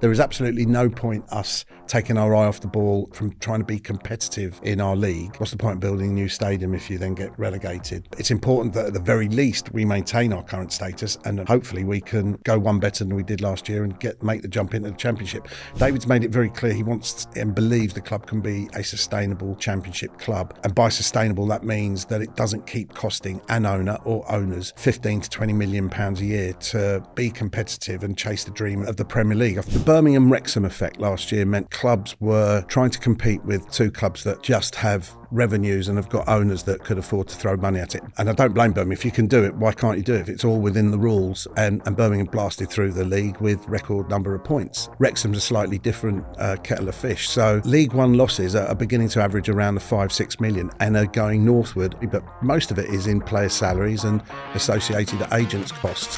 there is absolutely no point us taking our eye off the ball from trying to be competitive in our league. What's the point of building a new stadium if you then get relegated? It's important that at the very least we maintain our current status, and hopefully we can go one better than we did last year and make the jump into the Championship. David's made it very clear he wants and believes the club can be a sustainable Championship club, and by sustainable that means that it doesn't keep costing an owner or owners 15 to 20 million pounds a year to be competitive and chase the dream of the Premier League. The Birmingham-Wrexham effect last year meant clubs were trying to compete with two clubs that just have revenues and have got owners that could afford to throw money at it. And I don't blame Birmingham. If you can do it, why can't you do it? If it's all within the rules, and Birmingham blasted through the league with record number of points. Wrexham's a slightly different kettle of fish. So League One losses are beginning to average around the 5-6 million and are going northward, but most of it is in player salaries and associated agents' costs.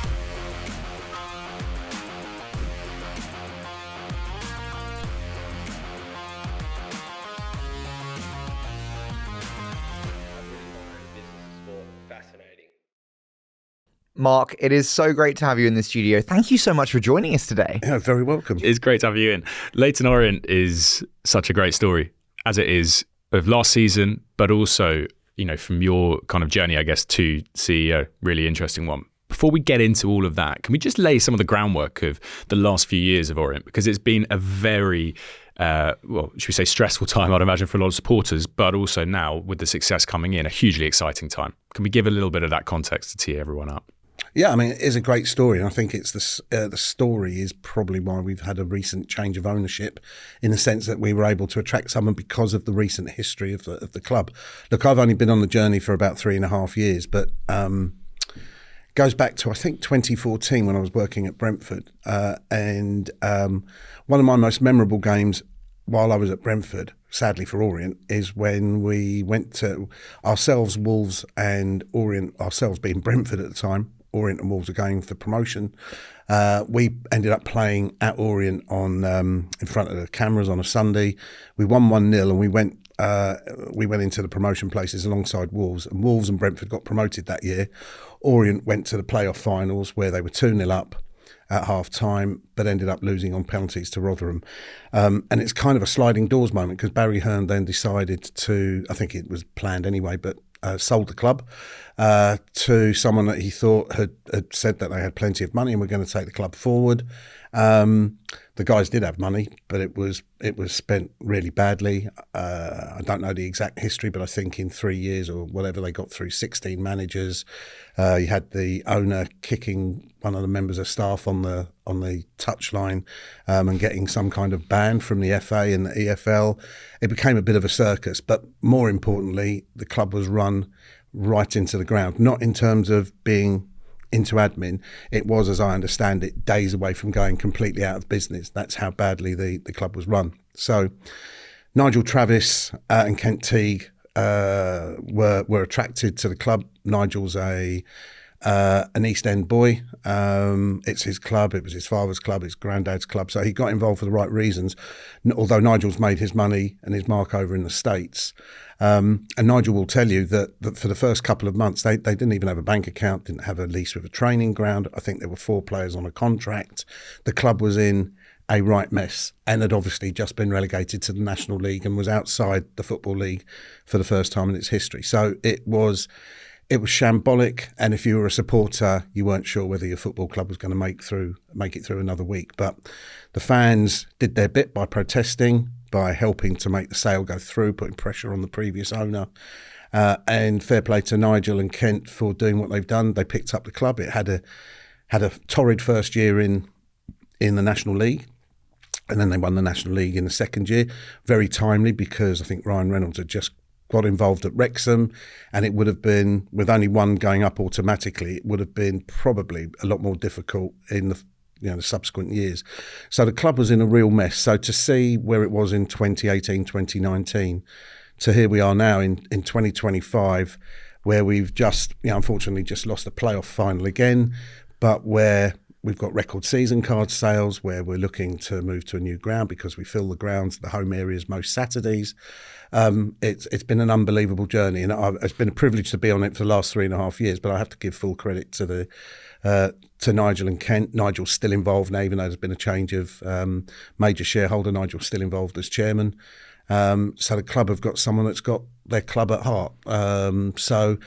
Mark, it is so great to have you in the studio. Thank you so much for joining us today. Yeah, very welcome. It's great to have you in. Leyton Orient is such a great story, as it is of last season, but also, you know, from your kind of journey, I guess, to CEO, really interesting one. Before we get into all of that, can we just lay some of the groundwork of the last few years of Orient? Because it's been a very, should we say stressful time, I'd imagine, for a lot of supporters, but also now with the success coming in, a hugely exciting time. Can we give a little bit of that context to tee everyone up? Yeah, I mean, it is a great story, and I think it's the story is probably why we've had a recent change of ownership, in the sense that we were able to attract someone because of the recent history of the club. Look, I've only been on the journey for about 3.5 years, but goes back to, I think, 2014 when I was working at Brentford, and one of my most memorable games while I was at Brentford, sadly for Orient, is when we went to ourselves, Wolves and Orient, ourselves being Brentford at the time. Orient and Wolves are going for promotion. We ended up playing at Orient on in front of the cameras on a Sunday. We won 1-0 and we went into the promotion places alongside Wolves. And Wolves and Brentford got promoted that year. Orient went to the playoff finals where they were 2-0 up at half time, but ended up losing on penalties to Rotherham. And it's kind of a sliding doors moment, because Barry Hearn then decided to, I think it was planned anyway, but sold the club to someone that he thought had said that they had plenty of money and were going to take the club forward. The guys did have money, but it was spent really badly. I don't know the exact history, but I think in 3 years or whatever, they got through 16 managers. You had the owner kicking one of the members of staff on the touchline and getting some kind of ban from the FA and the EFL. It became a bit of a circus, but more importantly, the club was run right into the ground, not in terms of being into admin. It was, as I understand it, days away from going completely out of business. That's how badly the club was run. So Nigel Travis and Kent Teague were attracted to the club. Nigel's an East End boy. It's his club. It was his father's club, his granddad's club. So he got involved for the right reasons, although Nigel's made his money and his mark over in the States. And Nigel will tell you that for the first couple of months, they didn't even have a bank account, didn't have a lease with a training ground. I think there were 4 players on a contract. The club was in a right mess and had obviously just been relegated to the National League and was outside the Football League for the first time in its history. So it was shambolic, and if you were a supporter, you weren't sure whether your football club was going to make it through another week. But the fans did their bit by protesting, by helping to make the sale go through, putting pressure on the previous owner. And fair play to Nigel and Kent for doing what they've done. They picked up the club. It had a torrid first year in the National League, and then they won the National League in the second year. Very timely, because I think Ryan Reynolds had just got involved at Wrexham, and it would have been, with only one going up automatically, it would have been probably a lot more difficult in the subsequent years. So the club was in a real mess. So to see where it was in 2018, 2019, to here we are now in 2025, where we've just, unfortunately just lost the playoff final again, but where We've got record season card sales where we're looking to move to a new ground because we fill the grounds, the home areas most Saturdays. It's been an unbelievable journey, and it's been a privilege to be on it for the last 3.5 years. But I have to give full credit to Nigel and Kent. Nigel's still involved now, even though there's been a change of major shareholder. Nigel's still involved as chairman. So the club have got someone that's got their club at heart. So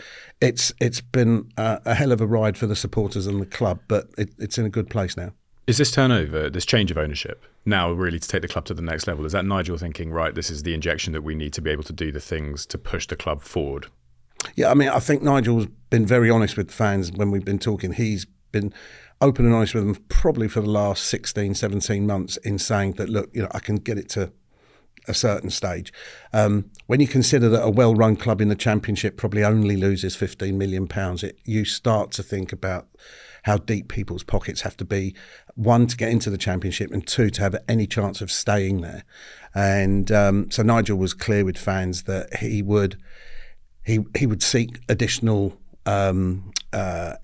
it's been a hell of a ride for the supporters and the club, but it's in a good place now. Is this turnover, this change of ownership, now really to take the club to the next level? Is that Nigel thinking, right, this is the injection that we need to be able to do the things to push the club forward? Yeah, I mean, I think Nigel's been very honest with fans when we've been talking. He's been open and honest with them probably for the last 16, 17 months in saying that, look, I can get it to a certain stage. When you consider that a well-run club in the Championship probably only loses £15 million, you start to think about how deep people's pockets have to be, one, to get into the Championship, and two, to have any chance of staying there. And so Nigel was clear with fans that he would seek additional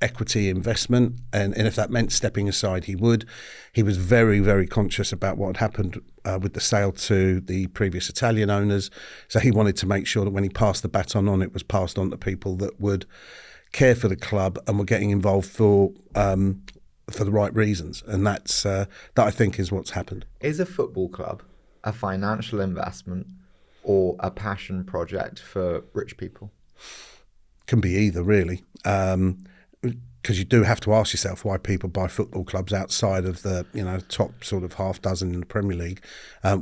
equity investment, and if that meant stepping aside, he would. He was very, very conscious about what had happened with the sale to the previous Italian owners, so he wanted to make sure that when he passed the baton on, it was passed on to people that would care for the club and were getting involved for the right reasons, and that I think is what's happened. Is a football club a financial investment or a passion project for rich people? Can be either, really, because you do have to ask yourself why people buy football clubs outside of the top sort of half dozen in the Premier League.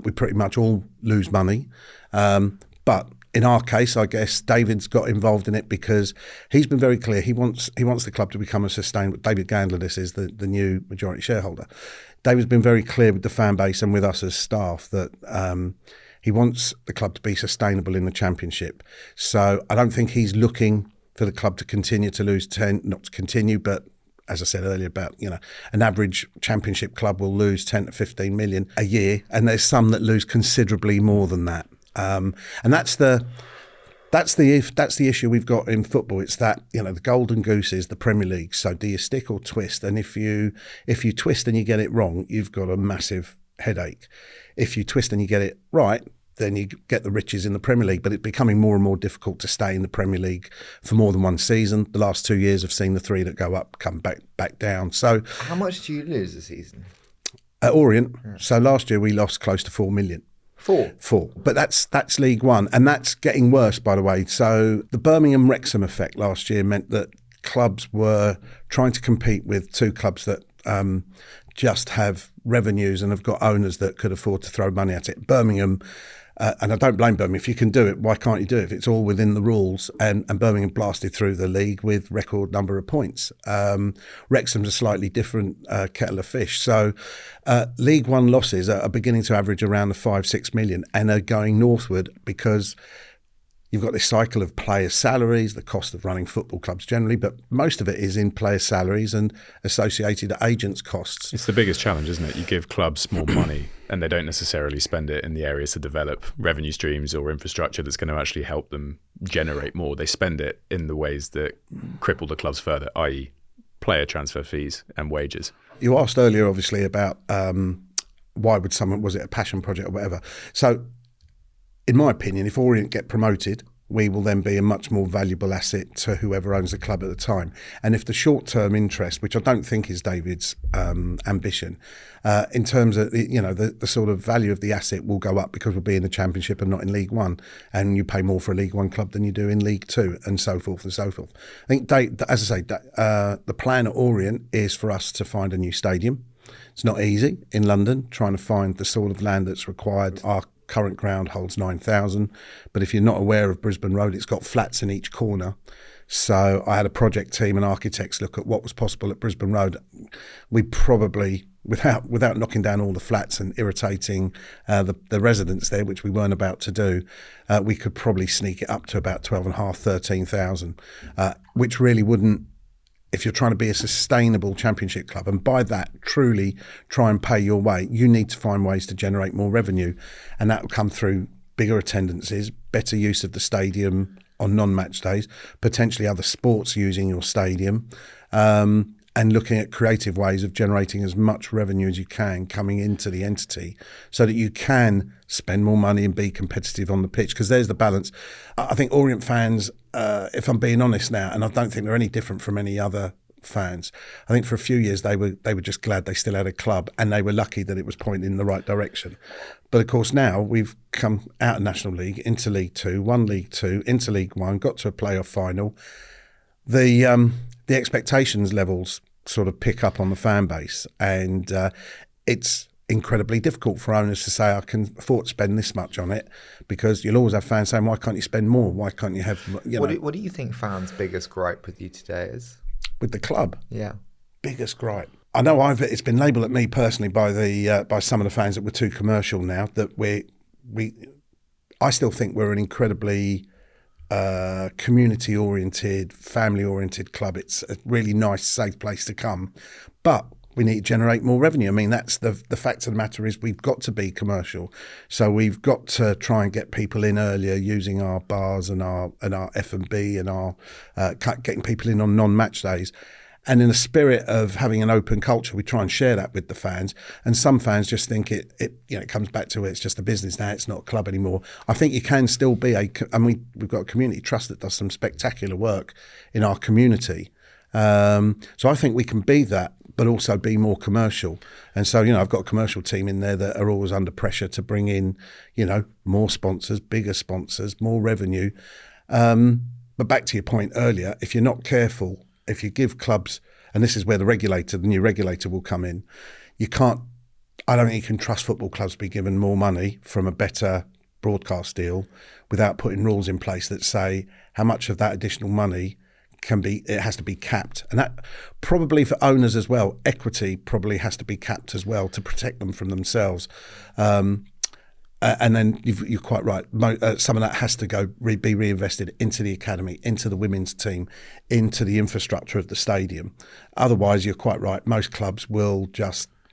We pretty much all lose money, but in our case, I guess David's got involved in it because he's been very clear. He wants the club to become a sustainable. David Gandler, this is the new majority shareholder. David's been very clear with the fan base and with us as staff that he wants the club to be sustainable in the Championship. So I don't think he's looking for the club to continue to lose 10, not to continue, but as I said earlier about, an average Championship club will lose 10 to 15 million a year, and there's some that lose considerably more than that. And that's the issue we've got in football. It's that the golden goose is the Premier League. So do you stick or twist? And if you twist and you get it wrong, you've got a massive headache. If you twist and you get it right, then you get the riches in the Premier League. But it's becoming more and more difficult to stay in the Premier League for more than one season. The last 2 years have seen the three that go up come back down. So how much do you lose a season? At Orient, so last year we lost close to 4 million. Four. But that's League One, and that's getting worse, by the way. So the Birmingham Wrexham effect last year meant that clubs were trying to compete with two clubs that just have revenues and have got owners that could afford to throw money at it. Birmingham, and I don't blame Birmingham. If you can do it, why can't you do it? If it's all within the rules, and Birmingham blasted through the league with record number of points. Wrexham's a slightly different kettle of fish. So League One losses are beginning to average around the 5-6 million and are going northward because you've got this cycle of players' salaries, the cost of running football clubs generally, but most of it is in players' salaries and associated agents' costs. It's the biggest challenge, isn't it? You give clubs more money and they don't necessarily spend it in the areas to develop revenue streams or infrastructure that's going to actually help them generate more. They spend it in the ways that cripple the clubs further, i.e. player transfer fees and wages. You asked earlier, obviously, about why would someone, was it a passion project or whatever? So in my opinion, if Orient get promoted, we will then be a much more valuable asset to whoever owns the club at the time. And if the short-term interest, which I don't think is David's ambition, in terms of the sort of value of the asset will go up because we'll be in the Championship and not in League One, and you pay more for a League One club than you do in League Two, and so forth and so forth. I think, as I say, the plan at Orient is for us to find a new stadium. It's not easy in London, trying to find the sort of land that's required. Our current ground holds 9,000, but if you're not aware of Brisbane Road, it's got flats in each corner. So I had a project team and architects look at what was possible at Brisbane Road. We probably, without knocking down all the flats and irritating the residents there, which we weren't about to do, we could probably sneak it up to about 12,500, 13,000, which really wouldn't, if you're trying to be a sustainable Championship club, and by that truly try and pay your way, you need to find ways to generate more revenue, and that will come through bigger attendances, better use of the stadium on non-match days, potentially other sports using your stadium, and and looking at creative ways of generating as much revenue as you can coming into the entity so that you can spend more money and be competitive on the pitch, because there's the balance. I think Orient fans, if I'm being honest now, and I don't think they're any different from any other fans, I think for a few years they were just glad they still had a club, and they were lucky that it was pointing in the right direction. But of course now we've come out of National League into League Two, won League Two, into League One, got to a playoff final. The expectations levels sort of pick up on the fan base, and it's incredibly difficult for owners to say, I can afford to spend this much on it, because you'll always have fans saying, why can't you spend more? Why can't you have, What do you think fans' biggest gripe with you today is? With the club? Yeah. Biggest gripe. I know it's been labelled at me personally by some of the fans that we're too commercial now, that I still think we're an incredibly community-oriented, family-oriented club. It's a really nice, safe place to come. But we need to generate more revenue. I mean, that's the fact of the matter is we've got to be commercial. So we've got to try and get people in earlier using our bars and our F&B and our getting people in on non-match days. And in the spirit of having an open culture, we try and share that with the fans. And some fans just think it comes back to it's just a business now, it's not a club anymore. I think you can still be we've got a community trust that does some spectacular work in our community. So I think we can be that, but also be more commercial. And so, I've got a commercial team in there that are always under pressure to bring in, more sponsors, bigger sponsors, more revenue. But back to your point earlier, if you're not careful, if you give clubs, and this is where the new regulator will come in, I don't think you can trust football clubs to be given more money from a better broadcast deal without putting rules in place that say how much of that additional money it has to be capped. And that probably for owners as well, equity probably has to be capped as well to protect them from themselves. And then you're quite right. Some of that has to be reinvested into the academy, into the women's team, into the infrastructure of the stadium. Otherwise, you're quite right. Most clubs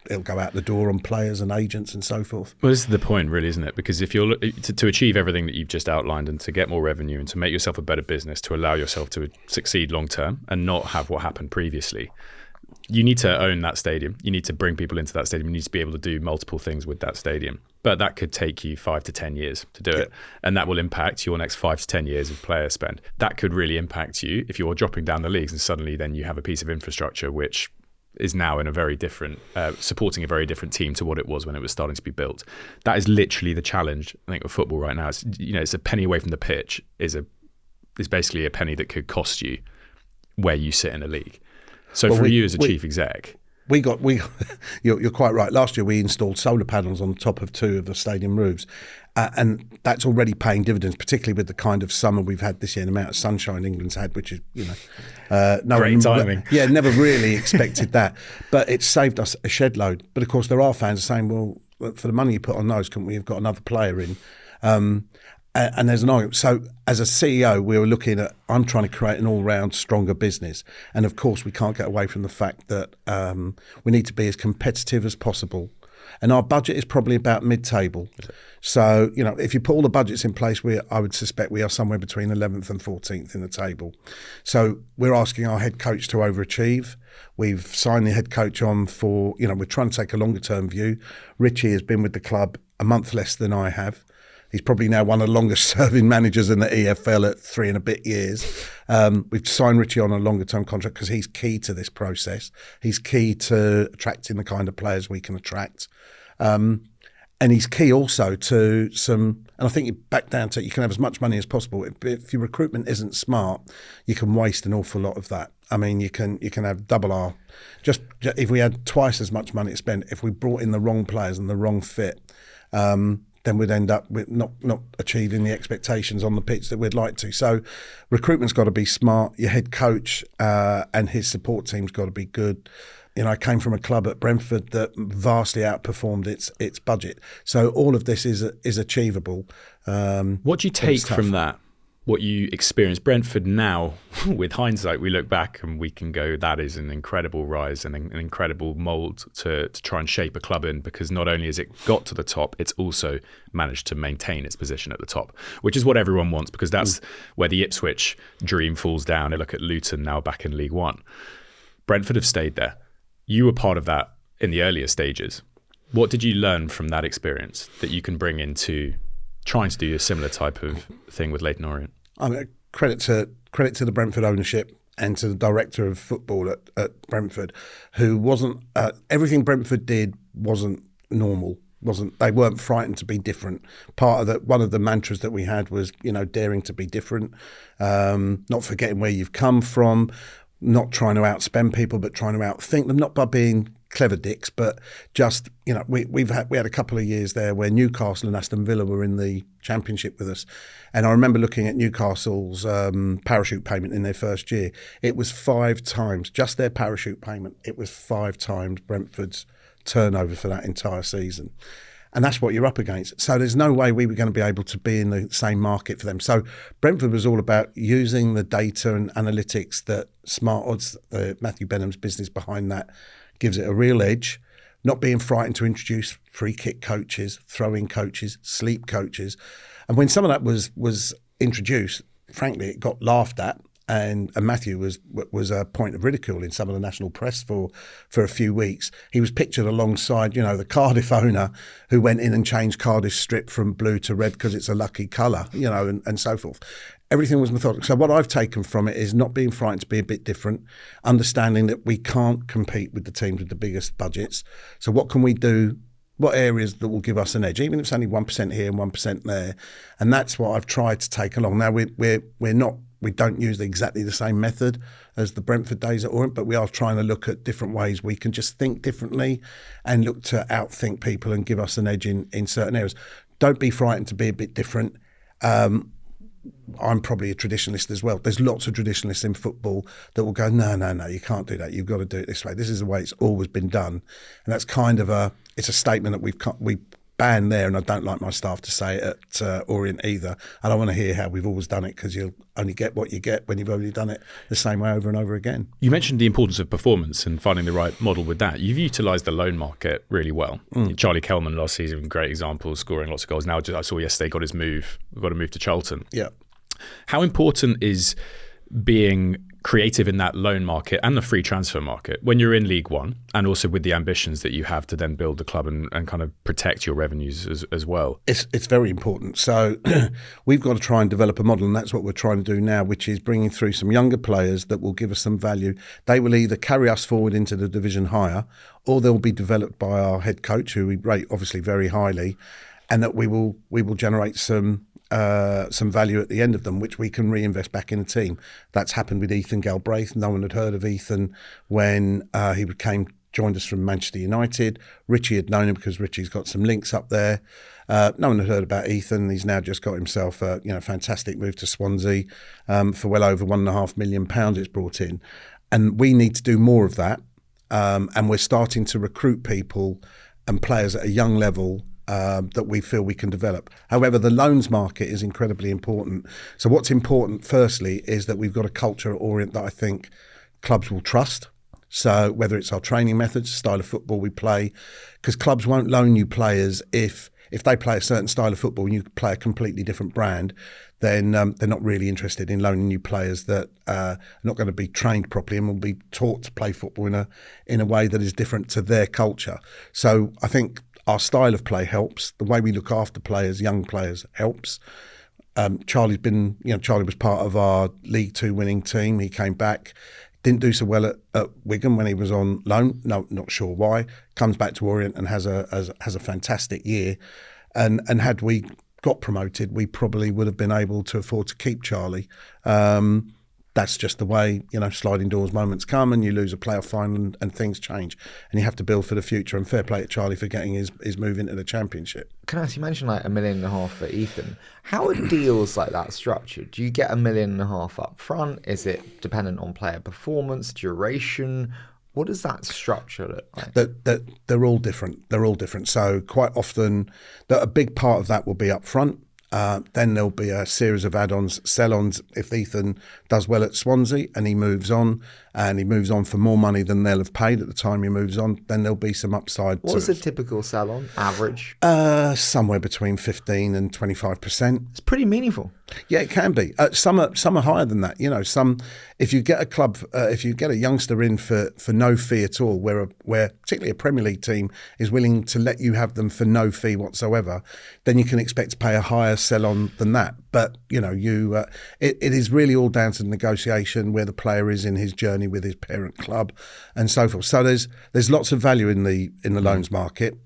it'll go out the door on players and agents and so forth. Well, this is the point, really, isn't it? Because if you're to achieve everything that you've just outlined and to get more revenue and to make yourself a better business, to allow yourself to succeed long term and not have what happened previously, you need to own that stadium. You need to bring people into that stadium. You need to be able to do multiple things with that stadium. But that could take you 5 to 10 years to do it. And that will impact your next 5 to 10 years of player spend. That could really impact you if you're dropping down the leagues and suddenly then you have a piece of infrastructure which is now in a very different, supporting a very different team to what it was when it was starting to be built. That is literally the challenge, I think, of football right now. It's a penny away from the pitch is basically a penny that could cost you where you sit in a league. So for you as a chief exec, you're quite right. Last year we installed solar panels on the top of 2 of the stadium roofs, and that's already paying dividends, particularly with the kind of summer we've had this year and the amount of sunshine England's had, which is great timing. Yeah, never really expected that, but it's saved us a shed load. But of course, there are fans saying, well, for the money you put on those, couldn't we have got another player in? And there's an argument. So as a CEO, we were looking at, I'm trying to create an all-round stronger business. And of course, we can't get away from the fact that we need to be as competitive as possible. And our budget is probably about mid-table. So, if you put all the budgets in place, I would suspect we are somewhere between 11th and 14th in the table. So we're asking our head coach to overachieve. We've signed the head coach on for, we're trying to take a longer-term view. Richie has been with the club a month less than I have. He's probably now one of the longest serving managers in the EFL at 3 and a bit years. We've signed Richie on a longer term contract because he's key to this process. He's key to attracting the kind of players we can attract. And he's key also to and I think you back down to, you can have as much money as possible. If your recruitment isn't smart, you can waste an awful lot of that. I mean, you can have double our, just if we had twice as much money to spend, if we brought in the wrong players and the wrong fit, then we'd end up with not achieving the expectations on the pitch that we'd like to. So recruitment's got to be smart. Your head coach and his support team's got to be good. I came from a club at Brentford that vastly outperformed its budget. So all of this is achievable. What do you take from that? What you experience? Brentford now, with hindsight, we look back and we can go, that is an incredible rise and an incredible mould to try and shape a club in, because not only has it got to the top, it's also managed to maintain its position at the top, which is what everyone wants, because that's where the Ipswich dream falls down. They look at Luton now back in League One. Brentford have stayed there. You were part of that in the earlier stages. What did you learn from that experience that you can bring into trying to do a similar type of thing with Leyton Orient? I mean, credit to the Brentford ownership and to the director of football at Brentford, who wasn't everything Brentford did wasn't normal. They weren't frightened to be different. One of the mantras that we had was, daring to be different, not forgetting where you've come from, not trying to outspend people, but trying to outthink them, not by being clever dicks, but just, we had a couple of years there where Newcastle and Aston Villa were in the Championship with us. And I remember looking at Newcastle's parachute payment in their first year. It was 5 times, just their parachute payment, it was 5 times Brentford's turnover for that entire season. And that's what you're up against. So there's no way we were going to be able to be in the same market for them. So Brentford was all about using the data and analytics that Smart Odds, Matthew Benham's business behind that, gives it a real edge, not being frightened to introduce free kick coaches, throwing coaches, sleep coaches. And when some of that was introduced, frankly, it got laughed at. And Matthew was a point of ridicule in some of the national press for a few weeks. He was pictured alongside, the Cardiff owner who went in and changed Cardiff's strip from blue to red because it's a lucky colour, and so forth. Everything was methodical. So what I've taken from it is not being frightened to be a bit different, understanding that we can't compete with the teams with the biggest budgets. So what can we do? What areas that will give us an edge, even if it's only 1% here and 1% there? And that's what I've tried to take along. Now we don't use exactly the same method as the Brentford days at Orient, but we are trying to look at different ways we can just think differently and look to outthink people and give us an edge in certain areas. Don't be frightened to be a bit different. I'm probably a traditionalist as well. There's lots of traditionalists in football that will go, no, you can't do that. You've got to do it this way. This is the way it's always been done. And that's kind of it's a statement that we banned there, and I don't like my staff to say it at Orient either. I don't want to hear how we've always done it, because you'll only get what you get when you've already done it the same way over and over again. You mentioned the importance of performance and finding the right model with that. You've utilised the loan market really well. Charlie Kelman last season, great example, scoring lots of goals. Now I saw yesterday got a move to Charlton. Yeah. How important is being creative in that loan market and the free transfer market when you're in League One, and also with the ambitions that you have to then build the club and kind of protect your revenues as well? It's very important. So we've got to try and develop a model, and that's what we're trying to do now, which is bringing through some younger players that will give us some value. They will either carry us forward into the division higher, or they'll be developed by our head coach, who we rate obviously very highly, and that we will generate some value at the end of them, which we can reinvest back in the team. That's happened with Ethan Galbraith. No one had heard of Ethan when he joined us from Manchester United. Richie had known him because Richie's got some links up there. No one had heard about Ethan. He's now just got himself a fantastic move to Swansea for well over £1.5 million it's brought in. And we need to do more of that. And we're starting to recruit people and players at a young level that we feel we can develop. However, the loans market is incredibly important. So what's important, firstly, is that we've got a culture at Orient that I think clubs will trust. So whether it's our training methods, style of football we play, because clubs won't loan you players if they play a certain style of football and you play a completely different brand, then they're not really interested in loaning you players that are not going to be trained properly and will be taught to play football in a way that is different to their culture. So I think our style of play helps. The way we look after players, young players, helps. Charlie was part of our League Two winning team. He came back, didn't do so well at Wigan when he was on loan. No, not sure why. Comes back to Orient and has a fantastic year. And had we got promoted, we probably would have been able to afford to keep Charlie. That's just the way, sliding doors moments come, and you lose a playoff final and things change, and you have to build for the future. And fair play to Charlie for getting his move into the Championship. Can I ask, you mentioned like £1.5 million for Ethan. How are deals like that structured? Do you get £1.5 million up front? Is it dependent on player performance, duration? What does that structure look like? They're all different. So quite often, a big part of that will be up front. Then there'll be a series of add-ons, sell-ons if Ethan does well at Swansea and he moves on, and he moves on for more money than they'll have paid at the time he moves on, then there'll be some upside. What's a typical sell-on average? Somewhere between 15 and 25%. It's pretty meaningful. Yeah, it can be. Some are higher than that. You know, if you get a club, if you get a youngster in for no fee at all, where particularly a Premier League team is willing to let you have them for no fee whatsoever, then you can expect to pay a higher sell-on than that. But you know, it is really all down to the negotiation, where the player is in his journey with his parent club, and so forth. So there's lots of value in the loans market.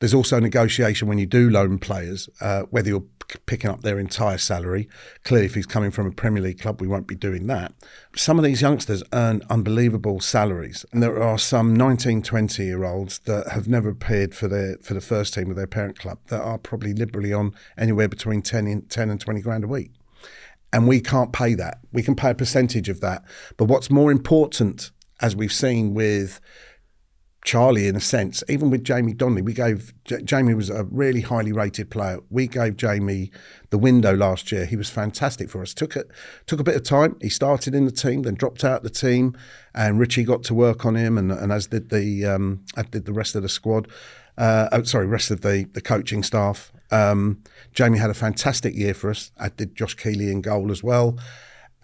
There's also negotiation when you do loan players, whether you're picking up their entire salary. Clearly, if he's coming from a Premier League club, we won't be doing that. Some of these youngsters earn unbelievable salaries, and there are some 19, 20-year-olds that have never appeared for the first team of their parent club that are probably liberally on anywhere between 10 and 20 grand a week. And we can't pay that. We can pay a percentage of that. But what's more important, as we've seen with Charlie, in a sense, even with Jamie Donnelly, Jamie was a really highly rated player. We gave Jamie the window last year. He was fantastic for us. Took a bit of time. He started in the team, then dropped out the team, and Richie got to work on him, and as did the rest of the squad. Rest of the coaching staff. Jamie had a fantastic year for us. I did Josh Keeley in goal as well.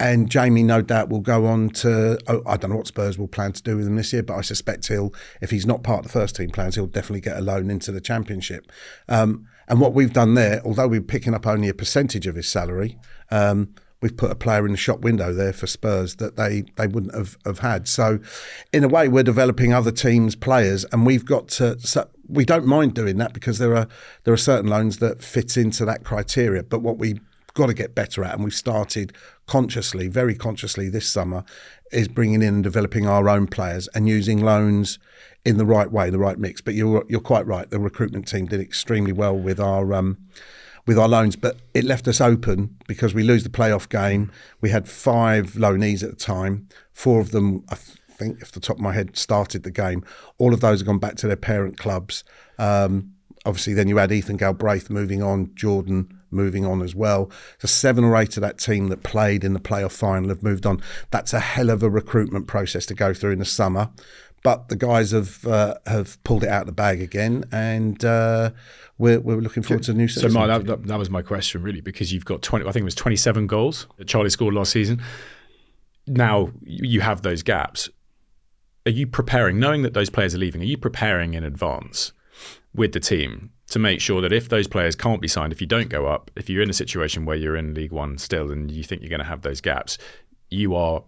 And Jamie, no doubt, will go on to, I don't know what Spurs will plan to do with him this year, but I suspect if he's not part of the first team plans, he'll definitely get a loan into the Championship. And what we've done there, although we're picking up only a percentage of his salary, we've put a player in the shop window there for Spurs that they wouldn't have had. So in a way, we're developing other teams' players, and we don't mind doing that because there are certain loans that fit into that criteria. But what we've got to get better at, and we've started very consciously this summer, is bringing in and developing our own players and using loans in the right way, the right mix. But you're quite right. The recruitment team did extremely well with our loans, but it left us open because we lose the playoff game. We had 5 loanees at the time. 4 of them, I think, off the top of my head, started the game. All of those have gone back to their parent clubs. Obviously, then you had Ethan Galbraith moving on, Jordan moving on as well. So 7 or 8 of that team that played in the playoff final have moved on. That's a hell of a recruitment process to go through in the summer. But the guys have pulled it out of the bag again, and we're looking forward to the new season. So, Mark, that was my question, really, because you've got 20. I think it was 27 goals that Charlie scored last season. Now you have those gaps. Are you preparing, knowing that those players are leaving? Are you preparing in advance with the team to make sure that if those players can't be signed, if you don't go up, if you're in a situation where you're in League One still and you think you're going to have those gaps, you are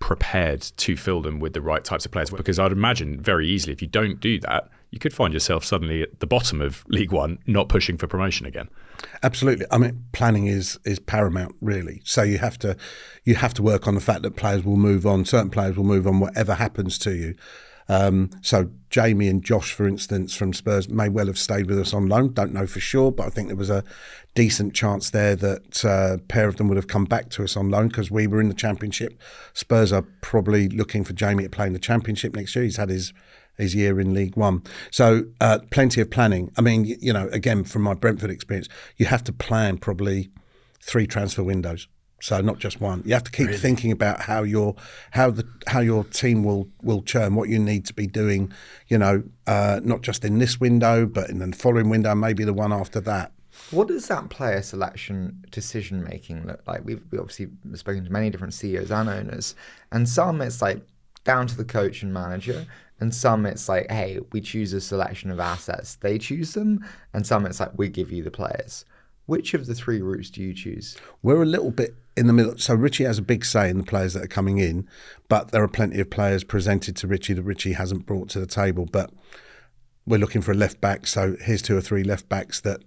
prepared to fill them with the right types of players? Because I'd imagine very easily, if you don't do that, you could find yourself suddenly at the bottom of League One, not pushing for promotion again. Absolutely. I mean, planning is paramount, really. So you have to work on the fact that players will move on. Certain players will move on, whatever happens to you. So Jamie and Josh, for instance, from Spurs may well have stayed with us on loan. Don't know for sure, but I think there was a decent chance there that a pair of them would have come back to us on loan because we were in the Championship. Spurs are probably looking for Jamie to play in the Championship next year. He's had his year in League One. So plenty of planning. I mean, you know, again, from my Brentford experience, you have to plan probably 3 transfer windows. So not just one. You have to keep thinking about how your team will churn, what you need to be doing, you know, not just in this window, but in the following window, maybe the one after that. What does that player selection decision making look like? We've obviously spoken to many different CEOs and owners, and some it's like down to the coach and manager, and some it's like, hey, we choose a selection of assets, they choose them, and some it's like, we give you the players. Which of the 3 routes do you choose? We're a little bit in the middle. So Richie has a big say in the players that are coming in, but there are plenty of players presented to Richie that Richie hasn't brought to the table. But we're looking for a left back. So here's 2 or 3 left backs that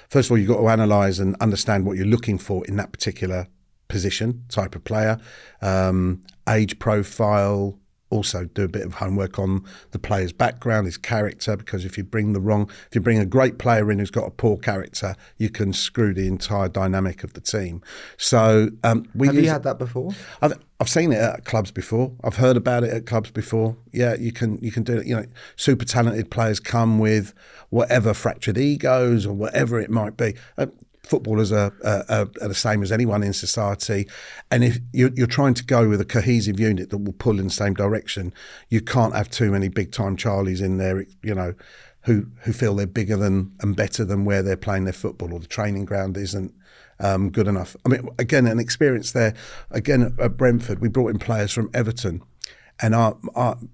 first of all, you've got to analyse and understand what you're looking for in that particular position, type of player, age profile. Also do a bit of homework on the player's background, his character, because if you bring a great player in who's got a poor character, you can screw the entire dynamic of the team. So have you had that before? I've seen it at clubs before. I've heard about it at clubs before. Yeah, you can do it. You know, super talented players come with whatever fractured egos or whatever it might be. footballers are the same as anyone in society, and if you're trying to go with a cohesive unit that will pull in the same direction, you can't have too many big time Charlies in there, who feel they're bigger than and better than where they're playing their football, or the training ground isn't good enough. I mean, again, an experience there. Again, at Brentford, we brought in players from Everton. And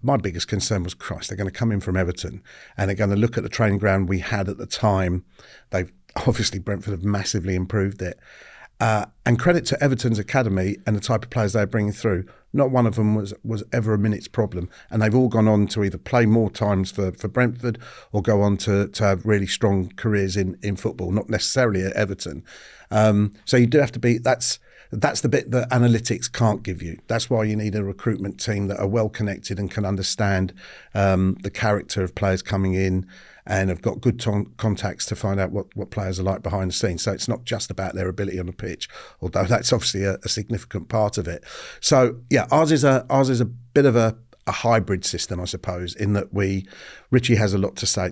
my biggest concern was, Christ, they're going to come in from Everton and they're going to look at the training ground we had at the time. They've obviously, Brentford have massively improved it. And credit to Everton's academy and the type of players they're bringing through. Not one of them was ever a minute's problem. And they've all gone on to either play more times for Brentford or go on to have really strong careers in football, not necessarily at Everton. So you do have to be, that's the bit that analytics can't give you. That's why you need a recruitment team that are well connected and can understand the character of players coming in and have got good contacts to find out what players are like behind the scenes. So it's not just about their ability on the pitch, although that's obviously a significant part of it. So yeah, ours is a bit of a hybrid system, I suppose, in that Richie has a lot to say.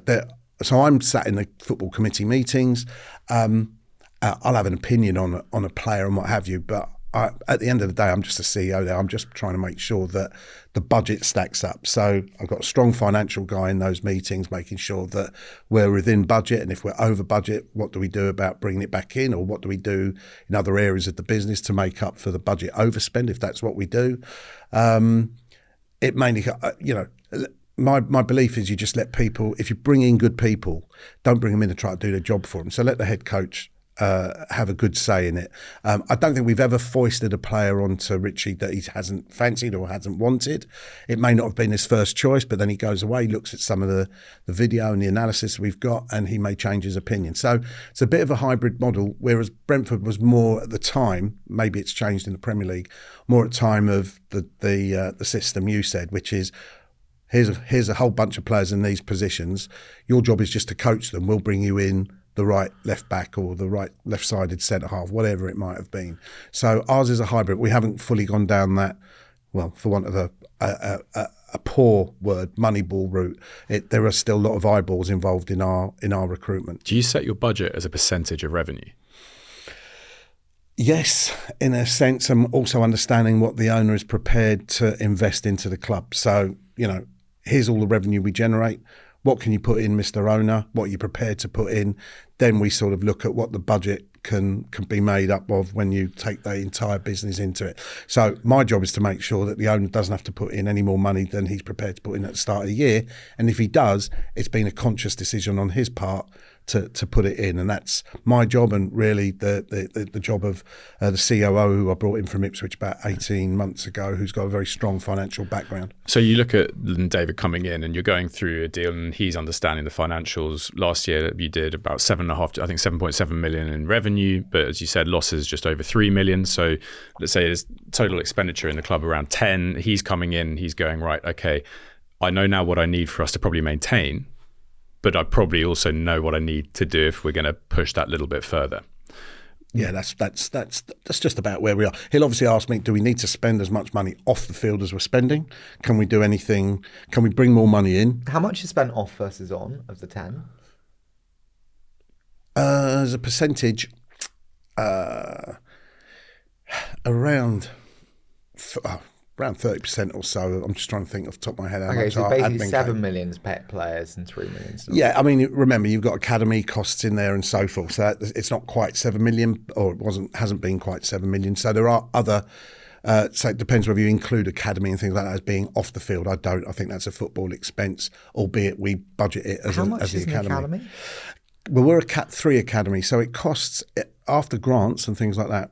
So I'm sat in the football committee meetings. I'll have an opinion on a player and what have you, but at the end of the day, I'm just a CEO there. I'm just trying to make sure that the budget stacks up. So I've got a strong financial guy in those meetings, making sure that we're within budget, and if we're over budget, what do we do about bringing it back in, or what do we do in other areas of the business to make up for the budget overspend, if that's what we do. It mainly, My belief is you just let people, if you bring in good people, don't bring them in to try to do their job for them. So let the head coach have a good say in it. I don't think we've ever foisted a player onto Richie that he hasn't fancied or hasn't wanted. It may not have been his first choice, but then he goes away, looks at some of the video and the analysis we've got, and he may change his opinion. So it's a bit of a hybrid model, whereas Brentford was more at the time, maybe it's changed in the Premier League, more at the time of the system you said, which is, here's a whole bunch of players in these positions. Your job is just to coach them. We'll bring you in the right left back or the right left-sided centre half, whatever it might have been. So ours is a hybrid. We haven't fully gone down that, well, for want of a poor word, Moneyball route. There are still a lot of eyeballs involved in our recruitment. Do you set your budget as a percentage of revenue? Yes, in a sense, and also understanding what the owner is prepared to invest into the club. So, here's all the revenue we generate. What can you put in, Mr. Owner? What are you prepared to put in? Then we sort of look at what the budget can be made up of when you take the entire business into it. So my job is to make sure that the owner doesn't have to put in any more money than he's prepared to put in at the start of the year. And if he does, it's been a conscious decision on his part to put it in, and that's my job, and really the job of the COO who I brought in from Ipswich about 18 months ago, who's got a very strong financial background. So you look at David coming in, and you're going through a deal, and he's understanding the financials. Last year you did about 7.7 million in revenue, but as you said, losses just over 3 million. So let's say there's total expenditure in the club around 10. He's coming in, he's going, right, okay, I know now what I need for us to probably maintain, but I probably also know what I need to do if we're going to push that little bit further. Yeah, that's just about where we are. He'll obviously ask me, do we need to spend as much money off the field as we're spending? Can we do anything? Can we bring more money in? How much is spent off versus on of the 10? As a percentage, around 30% or so. I'm just trying to think off the top of my head how much so our basically admin 7 million's pet players and 3 million. Yeah, I mean, remember, you've got academy costs in there and so forth. So it's not quite 7 million, or hasn't been quite 7 million. So there are other, so it depends whether you include academy and things like that as being off the field. I don't. I think that's a football expense, albeit we budget it as How much as the is an academy? Well, we're a Cat 3 academy, so it costs, after grants and things like that,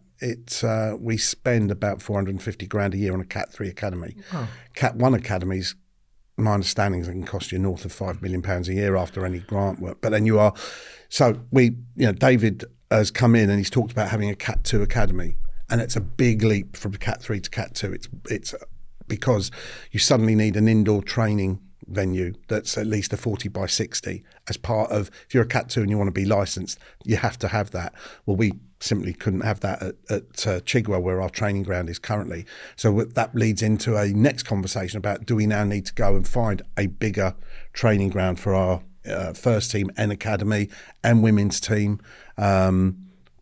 we spend about 450 grand a year on a Cat 3 academy. Oh. Cat 1 academies, my understanding is it can cost you north of £5 million a year after any grant work. But then David has come in and he's talked about having a Cat 2 academy, and it's a big leap from Cat 3 to Cat 2. It's because you suddenly need an indoor training venue that's at least a 40 by 60 as part of, if you're a Cat 2 and you want to be licensed, you have to have that. Well, we simply couldn't have that at Chigwell, where our training ground is currently. So that leads into a next conversation about, do we now need to go and find a bigger training ground for our first team and academy and women's team,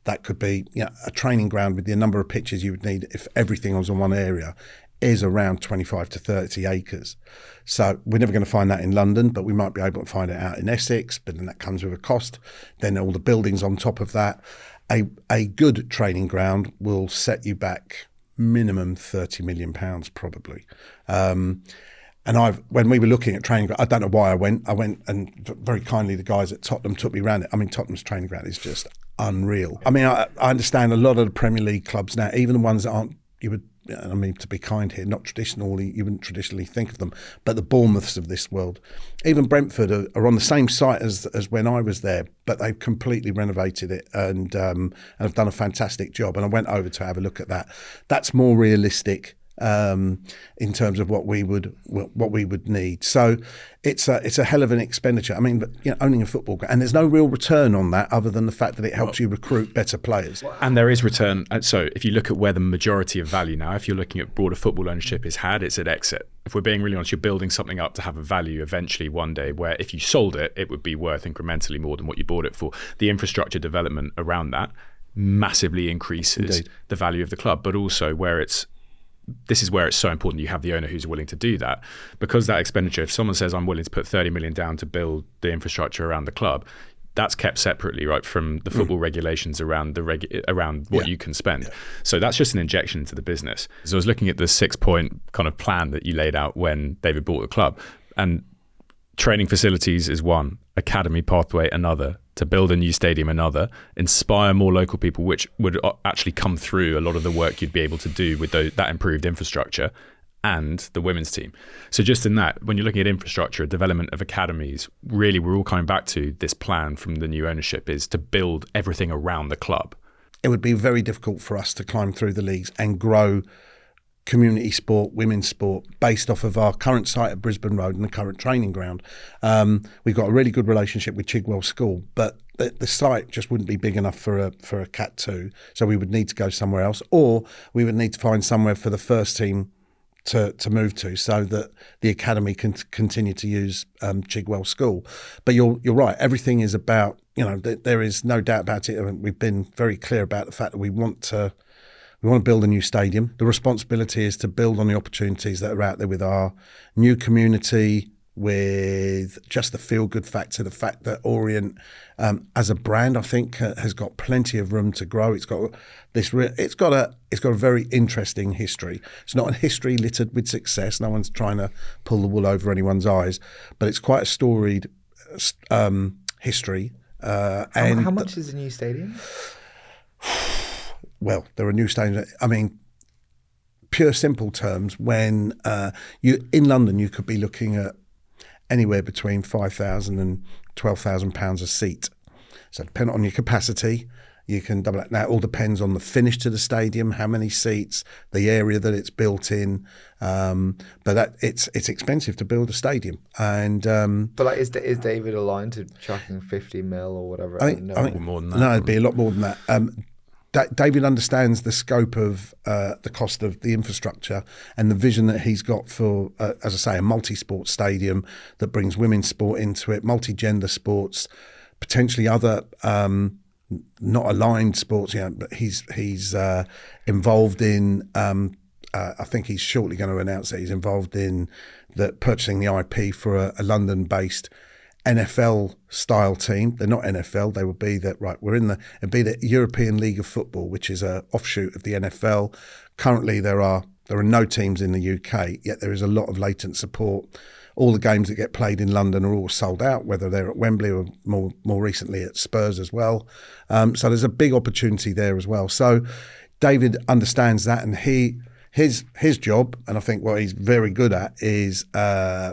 That could be a training ground with the number of pitches you would need if everything was in one area is around 25 to 30 acres. So we're never going to find that in London, but we might be able to find it out in Essex, but then that comes with a cost. Then all the buildings on top of that. A good training ground will set you back minimum £30 million probably. And when we were looking at training, I don't know why I went and very kindly the guys at Tottenham took me around it. I mean, Tottenham's training ground is just unreal. I mean, I understand a lot of the Premier League clubs now, even the ones that aren't, I mean, to be kind here, not traditionally, you wouldn't traditionally think of them, but the Bournemouths of this world. Even Brentford are on the same site as when I was there, but they've completely renovated it and have done a fantastic job. And I went over to have a look at that. That's more realistic in terms of what we would need. So it's a hell of an expenditure. I mean, but owning a football ground, and there's no real return on that other than the fact that it helps you recruit better players. And there is return. So if you look at where the majority of value now, if you're looking at broader football ownership is had, it's at exit. If we're being really honest, you're building something up to have a value eventually one day where if you sold it, it would be worth incrementally more than what you bought it for. The infrastructure development around that massively increases Indeed. the value of the club, but also this is where it's so important you have the owner who's willing to do that, because that expenditure, if someone says I'm willing to put 30 million down to build the infrastructure around the club, that's kept separately, right, from the football regulations around around what you can spend. So that's just an injection into the business. So I was looking at the 6-point kind of plan that you laid out when David bought the club, and training facilities is one, academy pathway another, to build a new stadium another, inspire more local people, which would actually come through a lot of the work you'd be able to do with that improved infrastructure, and the women's team. So just in that, when you're looking at infrastructure, development of academies, really we're all coming back to this plan from the new ownership is to build everything around the club. It would be very difficult for us to climb through the leagues and grow community sport, women's sport, based off of our current site at Brisbane Road and the current training ground. We've got a really good relationship with Chigwell School, but the site just wouldn't be big enough for a Cat 2, so we would need to go somewhere else, or we would need to find somewhere for the first team to move to, so that the academy can continue to use Chigwell School. But you're right, everything is about, there is no doubt about it. We've been very clear about the fact that we want to build a new stadium. The responsibility is to build on the opportunities that are out there with our new community, with just the feel-good factor, the fact that Orient, as a brand, I think has got plenty of room to grow. It's got a very interesting history. It's not a history littered with success. No one's trying to pull the wool over anyone's eyes, but it's quite a storied history. How much is a new stadium? Well, there are new stadiums. I mean, pure simple terms, when in London, you could be looking at anywhere between £5,000 and £12,000 a seat. So depending on your capacity, you can double that. Now, it all depends on the finish to the stadium, how many seats, the area that it's built in. But it's expensive to build a stadium. And but is David aligned to chucking 50 mil or whatever? I think more than that. No, it'd be a lot more than that. David understands the scope of the cost of the infrastructure and the vision that he's got for, as I say, a multi-sport stadium that brings women's sport into it, multi-gender sports, potentially other not aligned sports. But he's involved in. I think he's shortly going to announce that he's involved in purchasing the IP for a London-based NFL style team. They're not NFL. They would be that, right, it'd be the European League of Football, which is a offshoot of the NFL. Currently there are no teams in the UK, yet there is a lot of latent support. All the games that get played in London are all sold out, whether they're at Wembley or more recently at Spurs as well. So there's a big opportunity there as well. So David understands that, and his job, and I think what he's very good at, is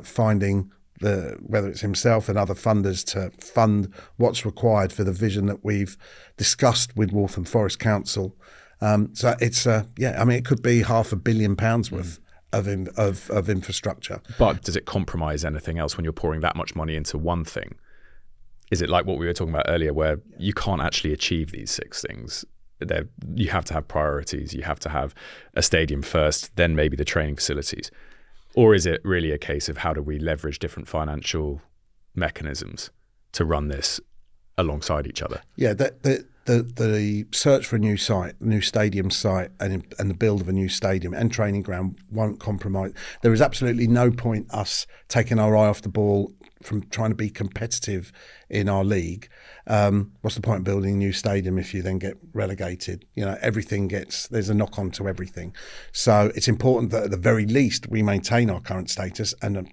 finding whether it's himself and other funders to fund what's required for the vision that we've discussed with Waltham Forest Council. So it's it could be £500 million worth of infrastructure. But does it compromise anything else when you're pouring that much money into one thing? Is it like what we were talking about earlier, where you can't actually achieve these 6 things? You have to have priorities. You have to have a stadium first, then maybe the training facilities. Or is it really a case of how do we leverage different financial mechanisms to run this alongside each other? Yeah, the search for a new site, a new stadium site, and the build of a new stadium and training ground won't compromise. There is absolutely no point us taking our eye off the ball from trying to be competitive in our league. What's the point of building a new stadium if you then get relegated? There's a knock on to everything. So it's important that at the very least we maintain our current status, and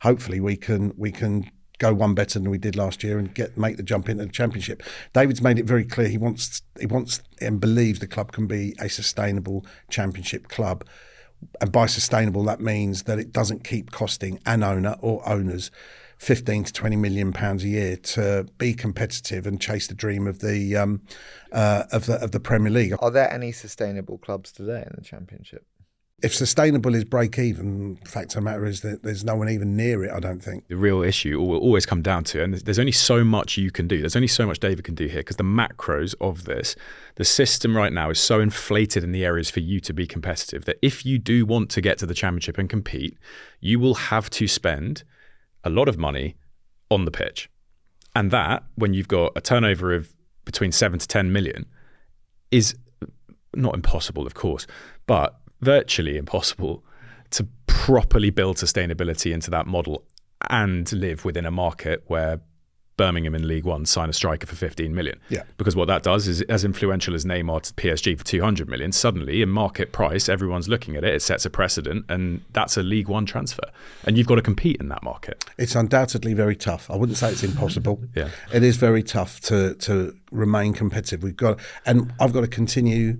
hopefully we can go one better than we did last year and make the jump into the Championship. David's made it very clear he wants and believes the club can be a sustainable Championship club. And by sustainable, that means that it doesn't keep costing an owner or owners 15 to 20 million pounds a year to be competitive and chase the dream of the Premier League. Are there any sustainable clubs today in the Championship? If sustainable is break even, the fact of the matter is that there's no one even near it, I don't think. The real issue will always come down to, and there's only so much you can do. There's only so much David can do here, because the macros of this, the system right now is so inflated in the areas for you to be competitive that if you do want to get to the Championship and compete, you will have to spend a lot of money on the pitch. And that, when you've got a turnover of between 7 to 10 million, is not impossible, of course, but virtually impossible to properly build sustainability into that model and live within a market where Birmingham in League One sign a striker for 15 million. Yeah. Because what that does is, as influential as Neymar to PSG for 200 million, suddenly in market price, everyone's looking at it, it sets a precedent, and that's a League One transfer. And you've got to compete in that market. It's undoubtedly very tough. I wouldn't say it's impossible. Yeah. It is very tough to remain competitive. I've got to continue.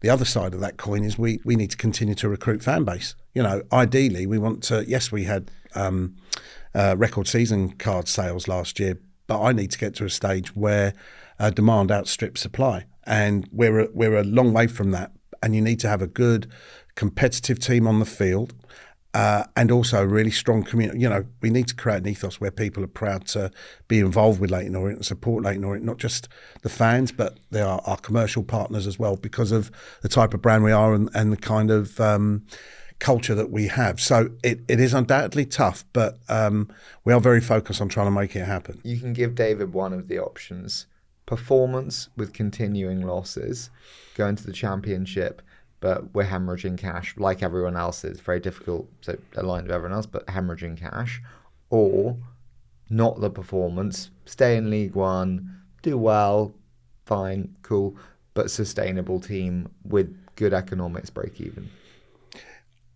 The other side of that coin is we need to continue to recruit fan base. Ideally, we want to. Yes, we had record season card sales last year, but I need to get to a stage where demand outstrips supply, and we're a long way from that. And you need to have a good, competitive team on the field, and also a really strong community. We need to create an ethos where people are proud to be involved with Leyton Orient and support Leyton Orient, not just the fans, but they are our commercial partners as well, because of the type of brand we are and the kind of culture that we have. So it is undoubtedly tough, but we are very focused on trying to make it happen. You can give David one of the options: performance with continuing losses, going to the Championship, but we're hemorrhaging cash like everyone else is. Very difficult, so aligned with everyone else, but hemorrhaging cash. Or not the performance, stay in League One, do well, fine, cool, but sustainable team with good economics, break even.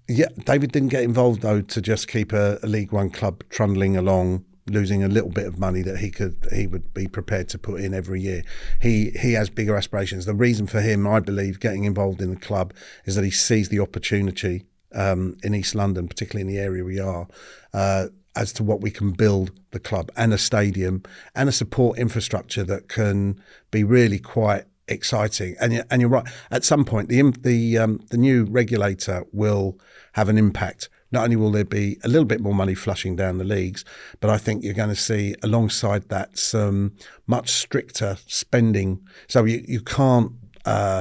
Yeah, David didn't get involved though to just keep a League One club trundling along, losing a little bit of money that he would be prepared to put in every year. He has bigger aspirations. The reason for him, I believe, getting involved in the club is that he sees the opportunity in East London, particularly in the area we are, as to what we can build the club and a stadium and a support infrastructure that can be really quite exciting. And you're right. At some point, the new regulator will have an impact. Not only will there be a little bit more money flushing down the leagues, but I think you're going to see alongside that some much stricter spending. So you can't. The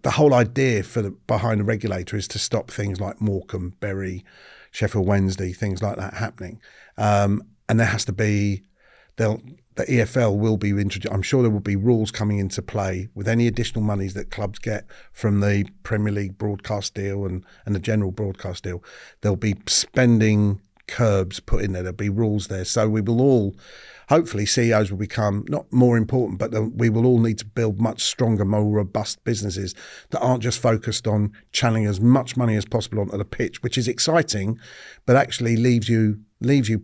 whole idea behind the regulator is to stop things like Morecombe, Bury, Sheffield Wednesday, things like that happening. And there has to be. The EFL will be introduced. I'm sure there will be rules coming into play with any additional monies that clubs get from the Premier League broadcast deal and the general broadcast deal. There'll be spending curbs put in there. There'll be rules there. So we will all, hopefully CEOs will become not more important, but we will all need to build much stronger, more robust businesses that aren't just focused on channeling as much money as possible onto the pitch, which is exciting, but actually leaves you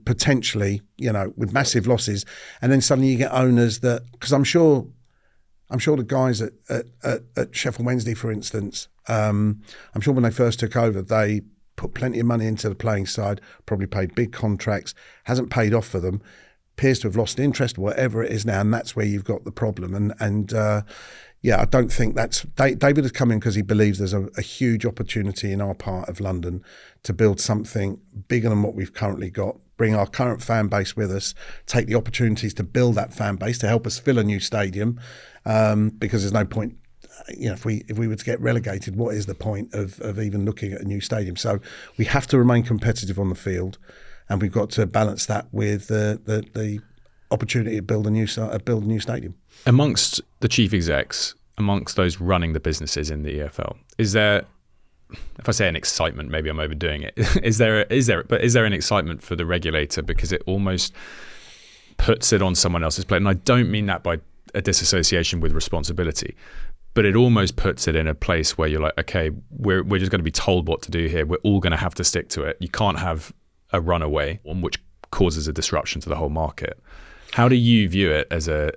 potentially, with massive losses. And then suddenly you get owners that, because I'm sure the guys at Sheffield Wednesday, for instance, I'm sure when they first took over, they put plenty of money into the playing side, probably paid big contracts, hasn't paid off for them, appears to have lost interest, whatever it is now, and that's where you've got the problem. I don't think that's... David has come in because he believes there's a huge opportunity in our part of London to build something bigger than what we've currently got, bring our current fan base with us, take the opportunities to build that fan base to help us fill a new stadium, because there's no point... if we were to get relegated, what is the point of even looking at a new stadium? So we have to remain competitive on the field, and we've got to balance that with the opportunity to build a new stadium. Amongst the chief execs, amongst those running the businesses in the EFL, is there, if I say an excitement, maybe I'm overdoing it, is there an excitement for the regulator because it almost puts it on someone else's plate? And I don't mean that by a disassociation with responsibility, but it almost puts it in a place where you're like, okay, we're just going to be told what to do here. We're all going to have to stick to it. You can't have a runaway, which causes a disruption to the whole market. How do you view it as a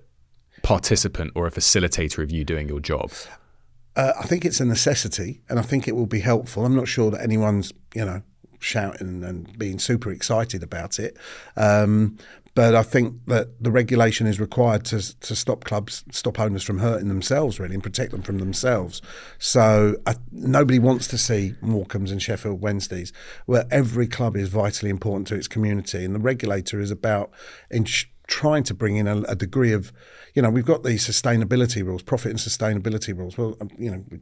participant or a facilitator of you doing your job? I think it's a necessity, and I think it will be helpful. I'm not sure that anyone's, shouting and being super excited about it. But I think that the regulation is required to stop owners from hurting themselves, really, and protect them from themselves. So nobody wants to see Morecambes and Sheffield Wednesdays, where every club is vitally important to its community. And the regulator is about trying to bring in a degree of, we've got these sustainability rules, profit and sustainability rules. Well,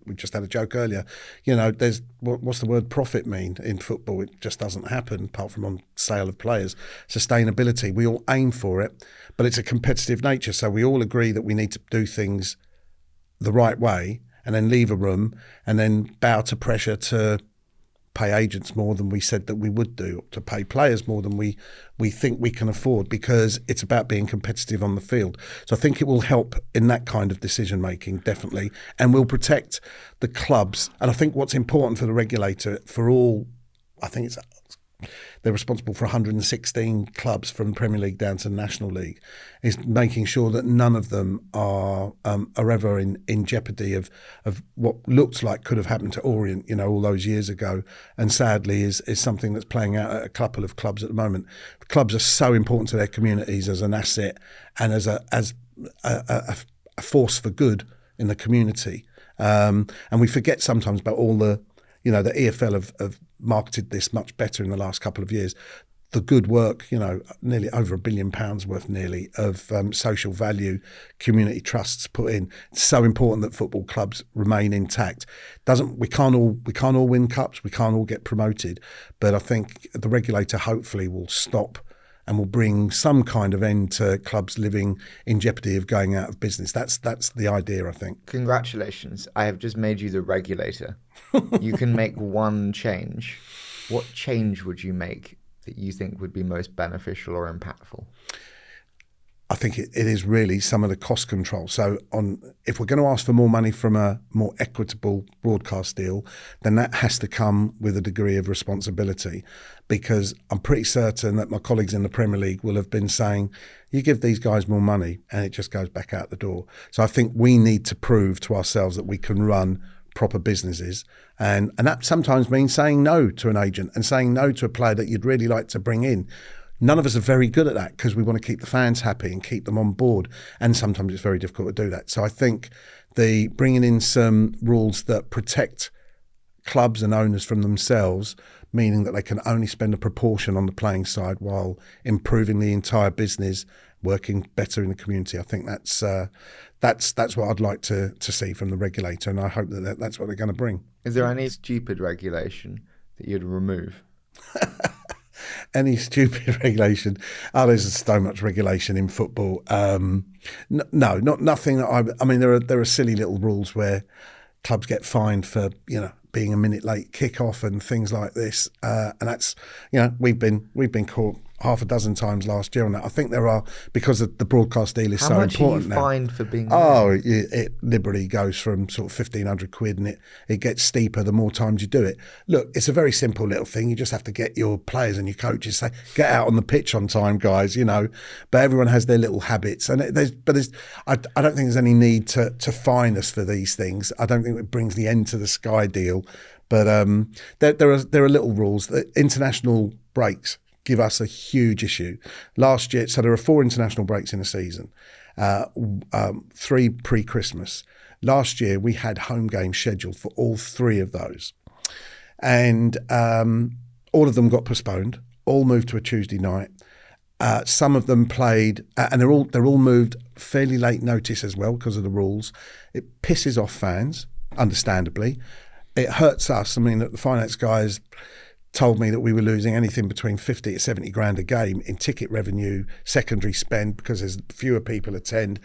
we just had a joke earlier. There's what's the word profit mean in football? It just doesn't happen apart from on sale of players. Sustainability, we all aim for it, but it's a competitive nature. So we all agree that we need to do things the right way and then leave a room and then bow to pressure to pay agents more than we said that we would do, to pay players more than we think we can afford, because it's about being competitive on the field. So I think it will help in that kind of decision making, definitely, and will protect the clubs. And I think what's important for the regulator, for all, I think they're responsible for 116 clubs from Premier League down to the National League, is making sure that none of them are ever in jeopardy of what looks like could have happened to Orient, all those years ago, and sadly is something that's playing out at a couple of clubs at the moment. Clubs are so important to their communities as an asset and as a force for good in the community, and we forget sometimes about all the the EFL have marketed this much better in the last couple of years. The good work, nearly over £1 billion worth nearly of social value community trusts put in. It's so important that football clubs remain intact. We can't all win cups, we can't all get promoted, but I think the regulator hopefully will stop and will bring some kind of end to clubs living in jeopardy of going out of business. That's the idea, I think. Congratulations. I have just made you the regulator. You can make one change. What change would you make that you think would be most beneficial or impactful? I think it is really some of the cost control. So if we're going to ask for more money from a more equitable broadcast deal, then that has to come with a degree of responsibility, because I'm pretty certain that my colleagues in the Premier League will have been saying, you give these guys more money and it just goes back out the door. So I think we need to prove to ourselves that we can run proper businesses, and that sometimes means saying no to an agent and saying no to a player that you'd really like to bring in. None of us are very good at that because we want to keep the fans happy and keep them on board, and sometimes it's very difficult to do that. So I think the bringing in some rules that protect clubs and owners from themselves, meaning that they can only spend a proportion on the playing side while improving the entire business, working better in the community. I think that's what I'd like to see from the regulator, and I hope that that's what they're going to bring. Is there any stupid regulation that you'd remove? Any stupid regulation? There's so much regulation in football. No, nothing that I mean, there are silly little rules where clubs get fined for being a minute late kick-off and things like this, and that's we've been caught half a dozen times last year on that. I think there are, because the broadcast deal is so important now. How much are you fined for being it liberally goes from sort of 1,500 quid, and it gets steeper the more times you do it. Look, it's a very simple little thing. You just have to get your players and your coaches say, get out on the pitch on time, guys, but everyone has their little habits, and I don't think there's any need to fine us for these things. I don't think it brings the end to the Sky deal, but there are little rules. The international breaks give us a huge issue. Last year, so there are 4 international breaks in a season, 3 pre-Christmas. Last year, we had home games scheduled for all 3 of those. And all of them got postponed, all moved to a Tuesday night. Some of them played, and they're all moved fairly late notice as well because of the rules. It pisses off fans, understandably. It hurts us. I mean, the finance guys told me that we were losing anything between 50 to 70 grand a game in ticket revenue, secondary spend, because there's fewer people attend,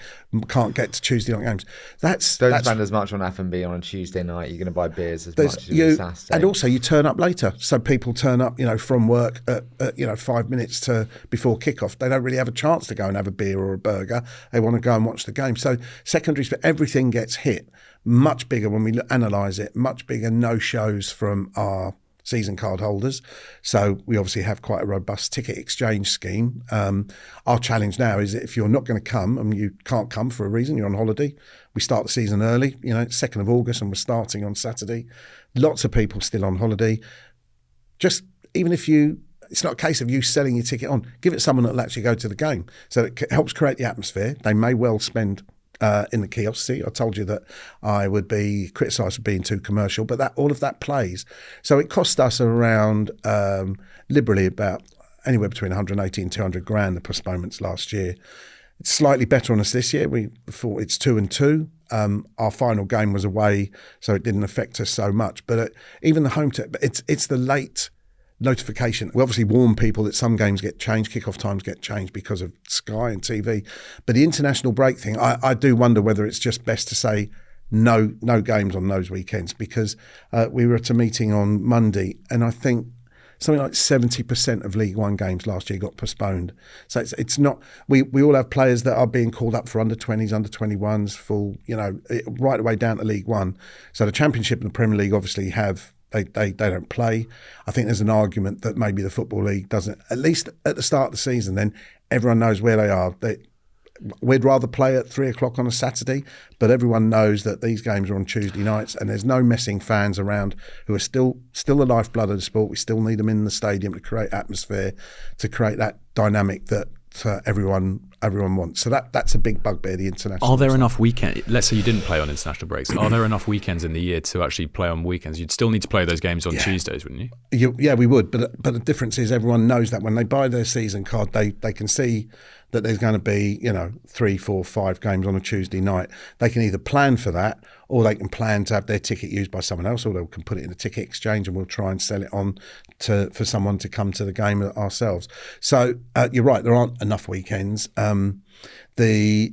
can't get to Tuesday night games. Don't spend as much on F&B on a Tuesday night. You're going to buy beers as much as you do on Saturday. And also you turn up later. So people turn up, from work at 5 minutes before kickoff. They don't really have a chance to go and have a beer or a burger. They want to go and watch the game. So secondary spend, everything gets hit. Much bigger when we analyse it, much bigger no-shows from our season card holders. So we obviously have quite a robust ticket exchange scheme. Our challenge now is that if you're not going to come and you can't come for a reason, you're on holiday, we start the season early, 2nd of August, and we're starting on Saturday. Lots of people still on holiday. Just even if it's not a case of you selling your ticket on, give it to someone that will actually go to the game. So it helps create the atmosphere. They may well spend in the kiosk. See, I told you that I would be criticised for being too commercial, but all of that plays. So it cost us around liberally about anywhere between 180 and 200 grand the postponements last year. It's slightly better on us this year. We thought it's 2-2. Our final game was away, so it didn't affect us so much. But even the home it's the late notification. We obviously warn people that some games get changed, kickoff times get changed because of Sky and TV. But the international break thing, I do wonder whether it's just best to say no games on those weekends, because we were at a meeting on Monday and I think something like 70% of League One games last year got postponed. So it's not, we all have players that are being called up for under 20s, under 21s, full, right away down to League One. So the Championship and the Premier League obviously have, They don't play. I think there's an argument that maybe the Football League doesn't, at least at the start of the season, then everyone knows where they are. We'd rather play at 3 o'clock on a Saturday, but everyone knows that these games are on Tuesday nights and there's no messing fans around who are still the lifeblood of the sport. We still need them in the stadium to create atmosphere, to create that dynamic that everyone wants. So that's a big bugbear, the international. Are there enough weekends? Let's say you didn't play on international breaks. Are there enough weekends in the year to actually play on weekends? You'd still need to play those games on Tuesdays, wouldn't you? Yeah, we would. But the difference is everyone knows that when they buy their season card, they can see that there's going to be 3, 4, 5 games on a Tuesday night. They can either plan for that, or they can plan to have their ticket used by someone else, or they can put it in a ticket exchange and we'll try and sell it on for someone to come to the game ourselves. So you're right, there aren't enough weekends. The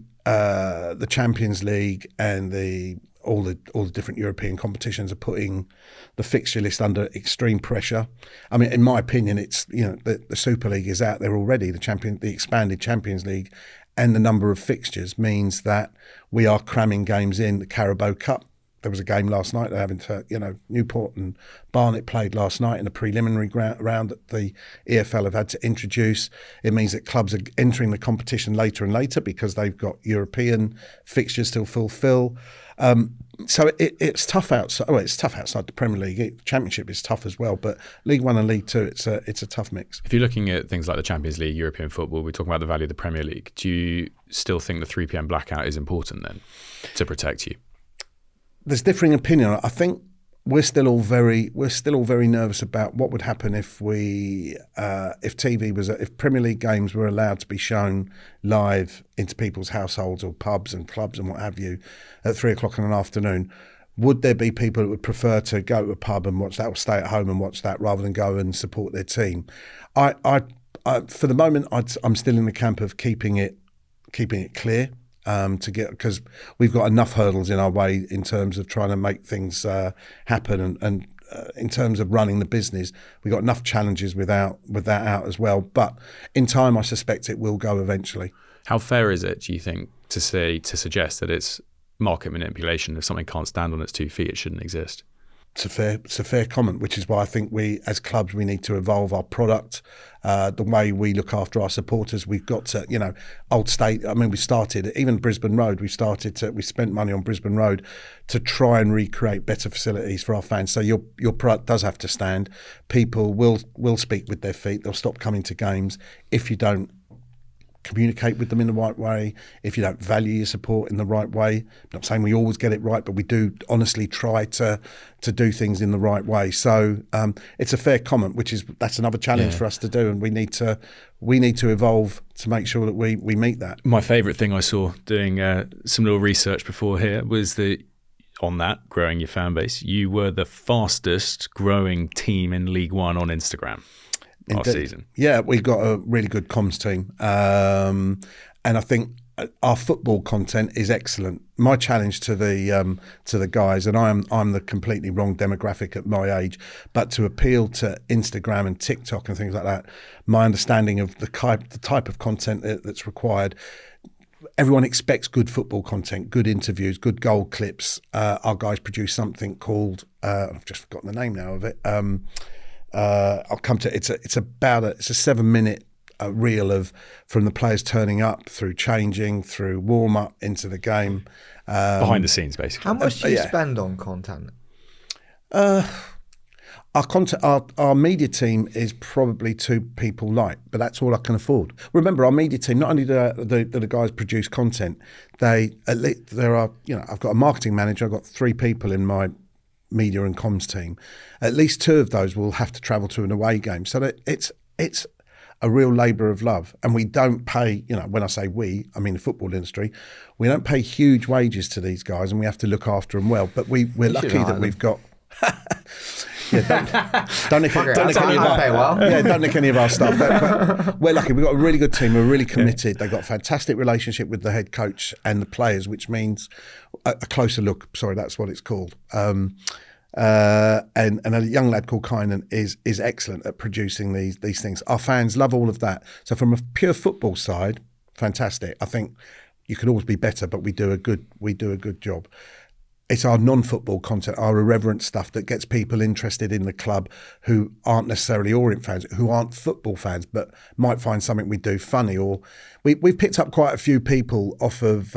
Champions League and all the different European competitions are putting the fixture list under extreme pressure. I mean, in my opinion, it's the Super League is out there already. The expanded Champions League and the number of fixtures means that we are cramming games in. The Carabao Cup, there was a game last night. They're having to, Newport and Barnet played last night in a preliminary round that the EFL have had to introduce. It means that clubs are entering the competition later and later because they've got European fixtures to fulfil. So it's tough outside. Well, it's tough outside the Premier League. Championship is tough as well, but League One and League Two, it's a tough mix. If you're looking at things like the Champions League, European football, we're talking about the value of the Premier League. Do you still think the 3 p.m. blackout is important then to protect you? There's differing opinion. I think we're still all very nervous about what would happen if if Premier League games were allowed to be shown live into people's households or pubs and clubs and what have you at 3 o'clock in an afternoon. Would there be people that would prefer to go to a pub and watch that, or stay at home and watch that, rather than go and support their team? I for the moment, I'm still in the camp of keeping it clear. Because we've got enough hurdles in our way in terms of trying to make things happen, and in terms of running the business, we've got enough challenges with that out as well. But in time, I suspect it will go eventually. How fair is it, do you think, to suggest that it's market manipulation? If something can't stand on its 2 feet, it shouldn't exist? It's a fair comment, which is why I think we, as clubs, we need to evolve our product, the way we look after our supporters. We've got to, Old State. I mean, we started even Brisbane Road. We spent money on Brisbane Road to try and recreate better facilities for our fans. So your product does have to stand. People will speak with their feet. They'll stop coming to games if you don't communicate with them in the right way, if you don't value your support in the right way. I'm not saying we always get it right, but we do honestly try to do things in the right way. So it's a fair comment, that's another challenge for us to do, and we need to evolve to make sure that we meet that. My favourite thing I saw doing some little research before here was that on that, growing your fan base, you were the fastest growing team in League One on Instagram last season. Yeah, we've got a really good comms team. And I think our football content is excellent. My challenge to the guys, and I'm the completely wrong demographic at my age, but to appeal to Instagram and TikTok and things like that, my understanding of the type of content that's required. Everyone expects good football content, good interviews, good goal clips. Our guys produce something called I've just forgotten the name now of it. I'll come to it. It's a 7-minute reel from the players turning up, through changing, through warm up, into the game, Behind the scenes, basically. How much do you spend on content? Our media team is probably 2 people light, but that's all I can afford. Remember, our media team, not only do the guys produce content, there are, I've got a marketing manager, I've got 3 people in my media and comms team. At least 2 of those will have to travel to an away game. So that it's a real labour of love. And we don't pay, when I say we, I mean the football industry, we don't pay huge wages to these guys, and we have to look after them well. But we're lucky that we've got... don't nick any of our stuff. But we're lucky. We've got a really good team. We're really committed. They've got a fantastic relationship with the head coach and the players, which means a closer look. Sorry, that's what it's called. And a young lad called Kynan is excellent at producing these things. Our fans love all of that. So from a pure football side, fantastic. I think you could always be better, but we do a good job. It's our non-football content, our irreverent stuff that gets people interested in the club who aren't necessarily Orient fans, who aren't football fans, but might find something we do funny. Or we've picked up quite a few people off of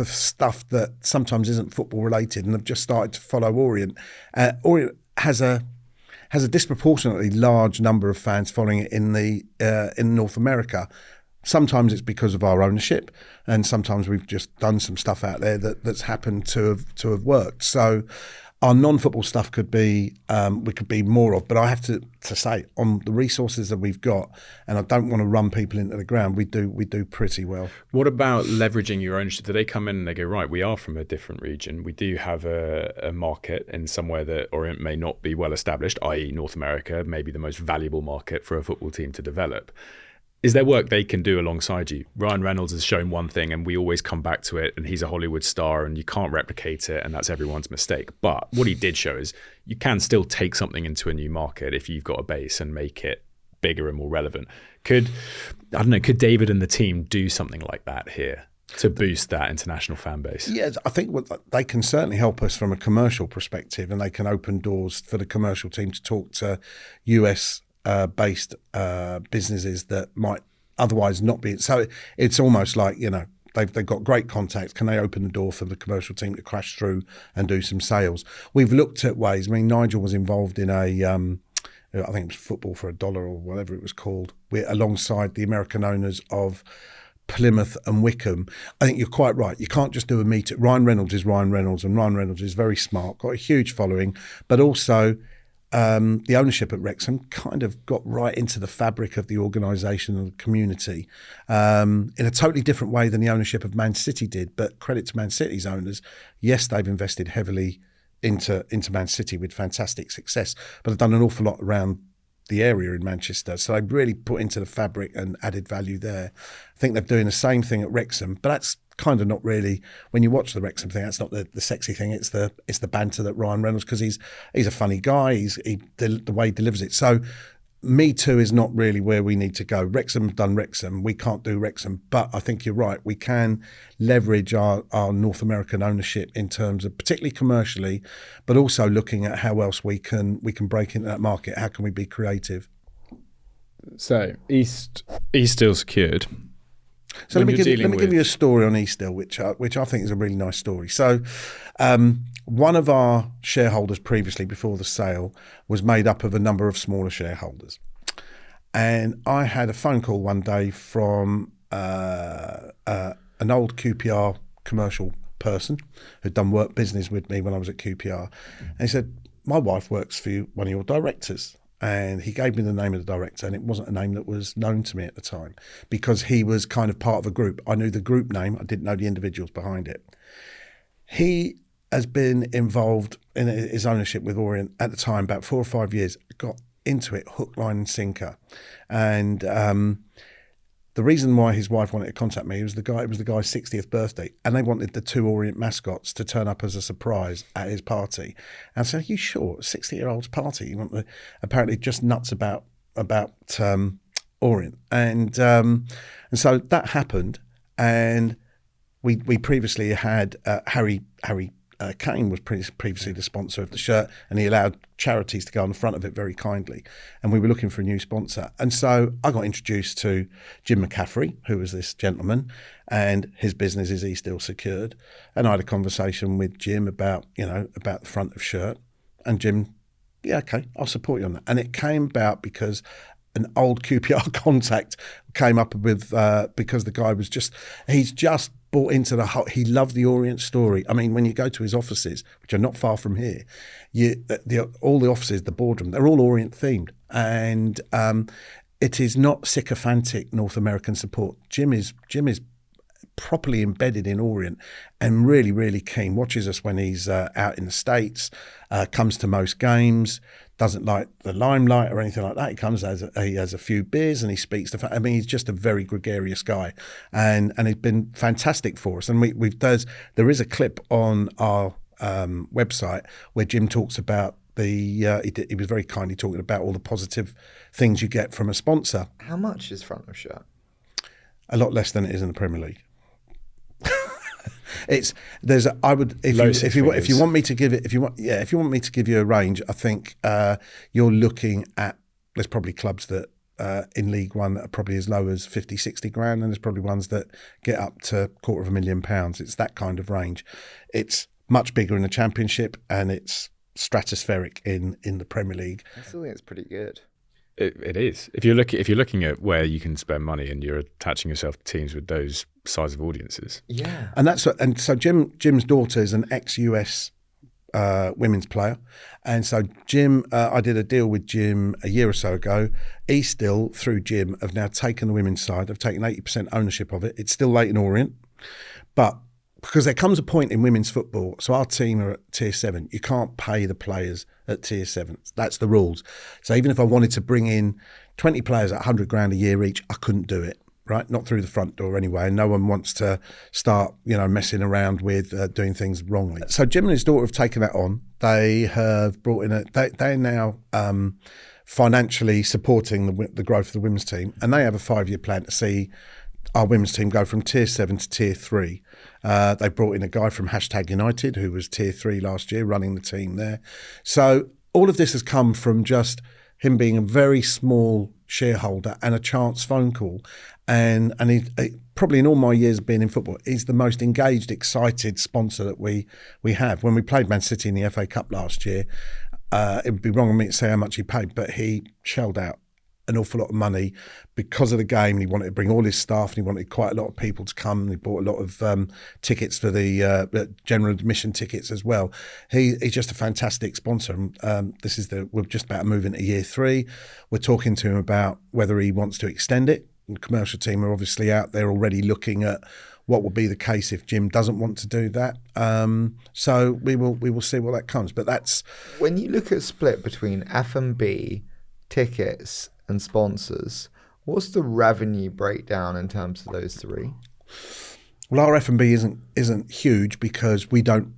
stuff that sometimes isn't football related, and have just started to follow Orient. Orient has a disproportionately large number of fans following it in North America. Sometimes it's because of our ownership, and sometimes we've just done some stuff out there that's happened to have worked. So our non-football stuff could be more of, but I have to say, on the resources that we've got, and I don't want to run people into the ground, we do pretty well. What about leveraging your ownership? Do they come in and they go, right, we are from a different region, we do have a market in somewhere that Orient may not be well established, i.e. North America, maybe the most valuable market for a football team to develop. Is there work they can do alongside you? Ryan Reynolds has shown one thing, and we always come back to it, and he's a Hollywood star, and you can't replicate it, and that's everyone's mistake. But what he did show is you can still take something into a new market if you've got a base and make it bigger and more relevant. Could David and the team do something like that here to boost that international fan base? Yeah, I think they can certainly help us from a commercial perspective, and they can open doors for the commercial team to talk to US based businesses that might otherwise not be. So it's almost like, they've got great contacts. Can they open the door for the commercial team to crash through and do some sales? We've looked at ways. I mean, Nigel was involved in I think it was Football for $1 or whatever it was called. We're alongside the American owners of Plymouth and Wickham. I think you're quite right. You can't just do a meet. Ryan Reynolds is Ryan Reynolds, and Ryan Reynolds is very smart, got a huge following, but also the ownership at Wrexham kind of got right into the fabric of the organisation and the community in a totally different way than the ownership of Man City did. But credit to Man City's owners. Yes, they've invested heavily into Man City with fantastic success, but they've done an awful lot around the area in Manchester. So they've really put into the fabric and added value there. I think they're doing the same thing at Wrexham, but that's kind of not really, when you watch the Wrexham thing, that's not the sexy thing. It's the banter that Ryan Reynolds, because he's a funny guy. The way he delivers it. So Me Too is not really where we need to go. Wrexham's done Wrexham. We can't do Wrexham, but I think you're right. We can leverage our North American ownership in terms of, particularly commercially, but also looking at how else we can break into that market. How can we be creative? So East still secured. So let me give you a story on Easthill, which I think is a really nice story. So one of our shareholders previously, before the sale, was made up of a number of smaller shareholders. And I had a phone call one day from an old QPR commercial person who'd done work business with me when I was at QPR. And he said, my wife works for one of your directors. And he gave me the name of the director, and it wasn't a name that was known to me at the time because he was kind of part of a group. I knew the group name, I didn't know the individuals behind it. He has been involved in his ownership with Orient at the time, about 4 or 5 years, got into it hook, line and sinker. And the reason why his wife wanted to contact me was it was the guy's 60th birthday, and they wanted the 2 Orient mascots to turn up as a surprise at his party. And I said, "Are you sure? 60-year-old's party? You want the?" Apparently just nuts about Orient. And so that happened, and we previously had Harry Kane was previously the sponsor of the shirt, and he allowed charities to go on the front of it very kindly. And we were looking for a new sponsor. And so I got introduced to Jim McCaffrey, who was this gentleman, and his business is He Still Secured. And I had a conversation with Jim about the front of shirt. And Jim, yeah, okay, I'll support you on that. And it came about because an old QPR contact came up with, because the guy he's just bought into he loved the Orient story. I mean, when you go to his offices, which are not far from here, all the offices, the boardroom, they're all Orient themed. And it is not sycophantic North American support. Jim is properly embedded in Orient and really, really keen. Watches us when he's out in the States, comes to most games, doesn't like the limelight or anything like that. He has a few beers and he speaks to. I mean, he's just a very gregarious guy, and he's been fantastic for us. And there is a clip on our website where Jim talks about he was very kindly talking about all the positive things you get from a sponsor. How much is front of shirt? A lot less than it is in the Premier League. If you want me to give you a range, I think you're looking at, there's probably clubs that in League One that are probably as low as 50-60 grand, and there's probably ones that get up to £250,000. It's that kind of range. It's much bigger in the Championship, and it's stratospheric in the Premier League. I still think it's pretty good. It is. If you're looking at where you can spend money and you're attaching yourself to teams with those size of audiences. Yeah. And so Jim's daughter is an ex-US women's player, and so Jim, I did a deal with Jim a year or so ago. He still, through Jim, have now taken the women's side. They've taken 80% ownership of it. It's still Leyton Orient, but because there comes a point in women's football, so our team are at tier 7. You can't pay the players at tier 7. That's the rules. So even if I wanted to bring in 20 players at 100 grand a year each, I couldn't do it, right? Not through the front door anyway. And no one wants to start, messing around with doing things wrongly. So Jim and his daughter have taken that on. They have brought in they're now financially supporting the growth of the women's team, and they have a 5-year plan to see our women's team go from tier 7 to tier 3. They brought in a guy from #United who was tier 3 last year, running the team there. So all of this has come from just him being a very small shareholder and a chance phone call. And he probably in all my years of being in football, he's the most engaged, excited sponsor that we have. When we played Man City in the FA Cup last year, it would be wrong of me to say how much he paid, but he shelled out an awful lot of money because of the game. And he wanted to bring all his staff, and he wanted quite a lot of people to come. And he bought a lot of tickets for the general admission tickets as well. He's just a fantastic sponsor. We're just about to move into year 3. We're talking to him about whether he wants to extend it. The commercial team are obviously out there already looking at what will be the case if Jim doesn't want to do that. So we will see what that comes. But that's when you look at split between F&B, tickets, and sponsors, what's the revenue breakdown in terms of those 3? Well, our F&B isn't huge because we don't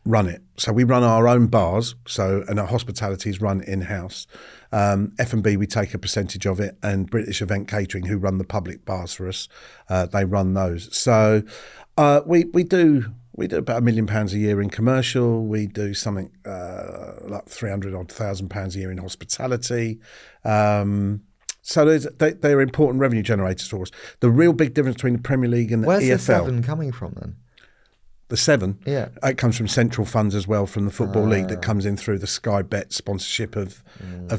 run it. So we run our own bars, and our hospitality is run in-house. F&B, we take a percentage of it, and British Event Catering, who run the public bars for us, they run those. So we do about £1 million a year in commercial. We do something like £300,000 a year in hospitality. So they're important revenue generators for us. The real big difference between the Premier League and the Where's EFL. Where's the 7 coming from then? The 7? Yeah. It comes from central funds as well from the Football League that comes in through the Sky Bet sponsorship of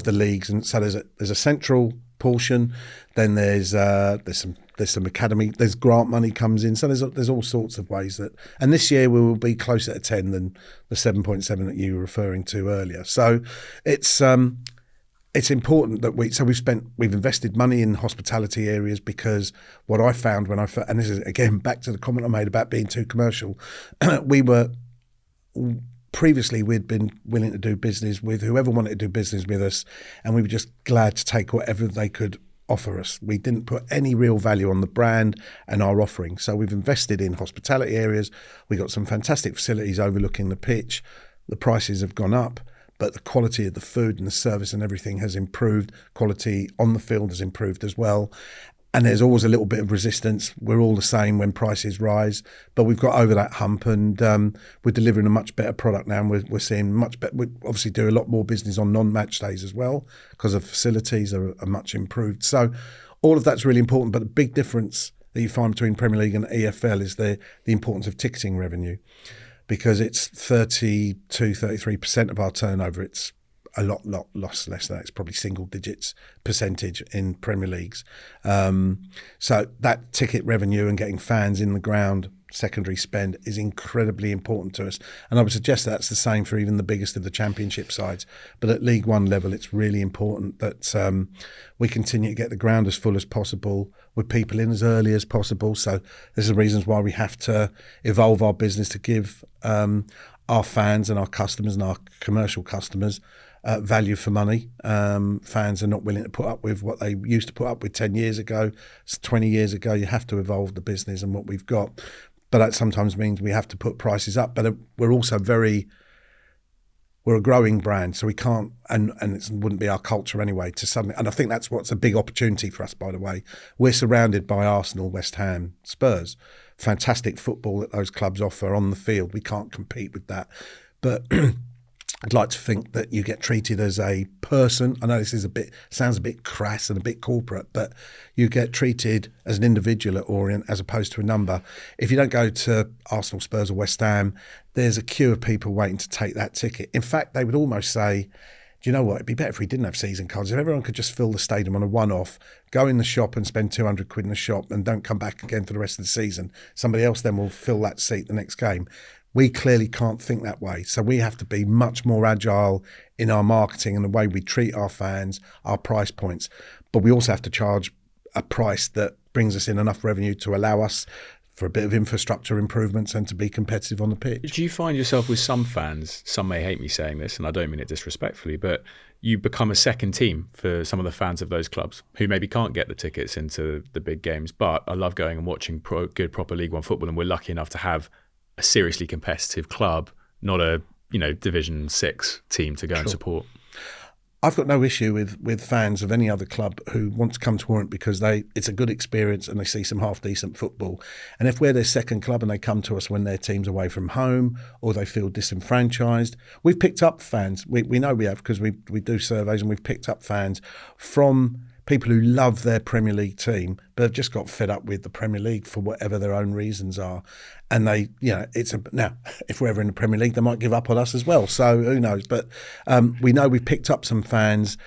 the leagues. And so there's a central portion. Then there's some academy. There's grant money comes in. So there's all sorts of ways that. And this year we will be closer to 10 than the 7.7 that you were referring to earlier. So it's important that we've invested money in hospitality areas, because what I found and this is again back to the comment I made about being too commercial, we were previously we'd been willing to do business with whoever wanted to do business with us, and we were just glad to take whatever they could offer us. We didn't put any real value on the brand and our offering. So we've invested in hospitality areas. We got some fantastic facilities overlooking the pitch. The prices have gone up, but the quality of the food and the service and everything has improved. Quality on the field has improved as well. And there's always a little bit of resistance. We're all the same when prices rise, but we've got over that hump, and we're delivering a much better product now. And we're seeing much better. We obviously do a lot more business on non-match days as well because the facilities are much improved. So all of that's really important. But the big difference that you find between Premier League and EFL is the importance of ticketing revenue, because it's 33% of our turnover. It's a lot less than that. It's probably single digits percentage in Premier Leagues. So that ticket revenue and getting fans in the ground, secondary spend, is incredibly important to us. And I would suggest that's the same for even the biggest of the Championship sides. But at League One level, it's really important that we continue to get the ground as full as possible with people in as early as possible. So there's the reasons why we have to evolve our business to give our fans and our customers and our commercial customers value for money. Fans are not willing to put up with what they used to put up with 10 years ago, 20 years ago. You have to evolve the business and what we've got. But that sometimes means we have to put prices up. But we're also we're a growing brand, so we can't, and it wouldn't be our culture anyway to suddenly, and I think that's what's a big opportunity for us, by the way. We're surrounded by Arsenal, West Ham, Spurs. Fantastic football that those clubs offer on the field. We can't compete with that. But I'd like to think that you get treated as a person. I know this is sounds a bit crass and a bit corporate, but you get treated as an individual at Orient as opposed to a number. If you don't go to Arsenal, Spurs or West Ham, there's a queue of people waiting to take that ticket. In fact, they would almost say, do you know what, it'd be better if we didn't have season cards. If everyone could just fill the stadium on a one-off, go in the shop and spend 200 quid in the shop and don't come back again for the rest of the season. Somebody else then will fill that seat the next game. We clearly can't think that way. So we have to be much more agile in our marketing and the way we treat our fans, our price points. But we also have to charge a price that brings us in enough revenue to allow us for a bit of infrastructure improvements and to be competitive on the pitch. Do you find yourself with some fans, some may hate me saying this, and I don't mean it disrespectfully, but you become a second team for some of the fans of those clubs who maybe can't get the tickets into the big games, but I love going and watching good, proper League One football, and we're lucky enough to have a seriously competitive club, not a Division 6 team to go and support. I've got no issue with fans of any other club who want to come to Orient because it's a good experience and they see some half decent football. And if we're their second club and they come to us when their team's away from home or they feel disenfranchised, we've picked up fans. We know we have because we do surveys, and we've picked up fans from people who love their Premier League team but have just got fed up with the Premier League for whatever their own reasons are. And they, now, if we're ever in the Premier League, they might give up on us as well. So who knows? But we know we've picked up some fans,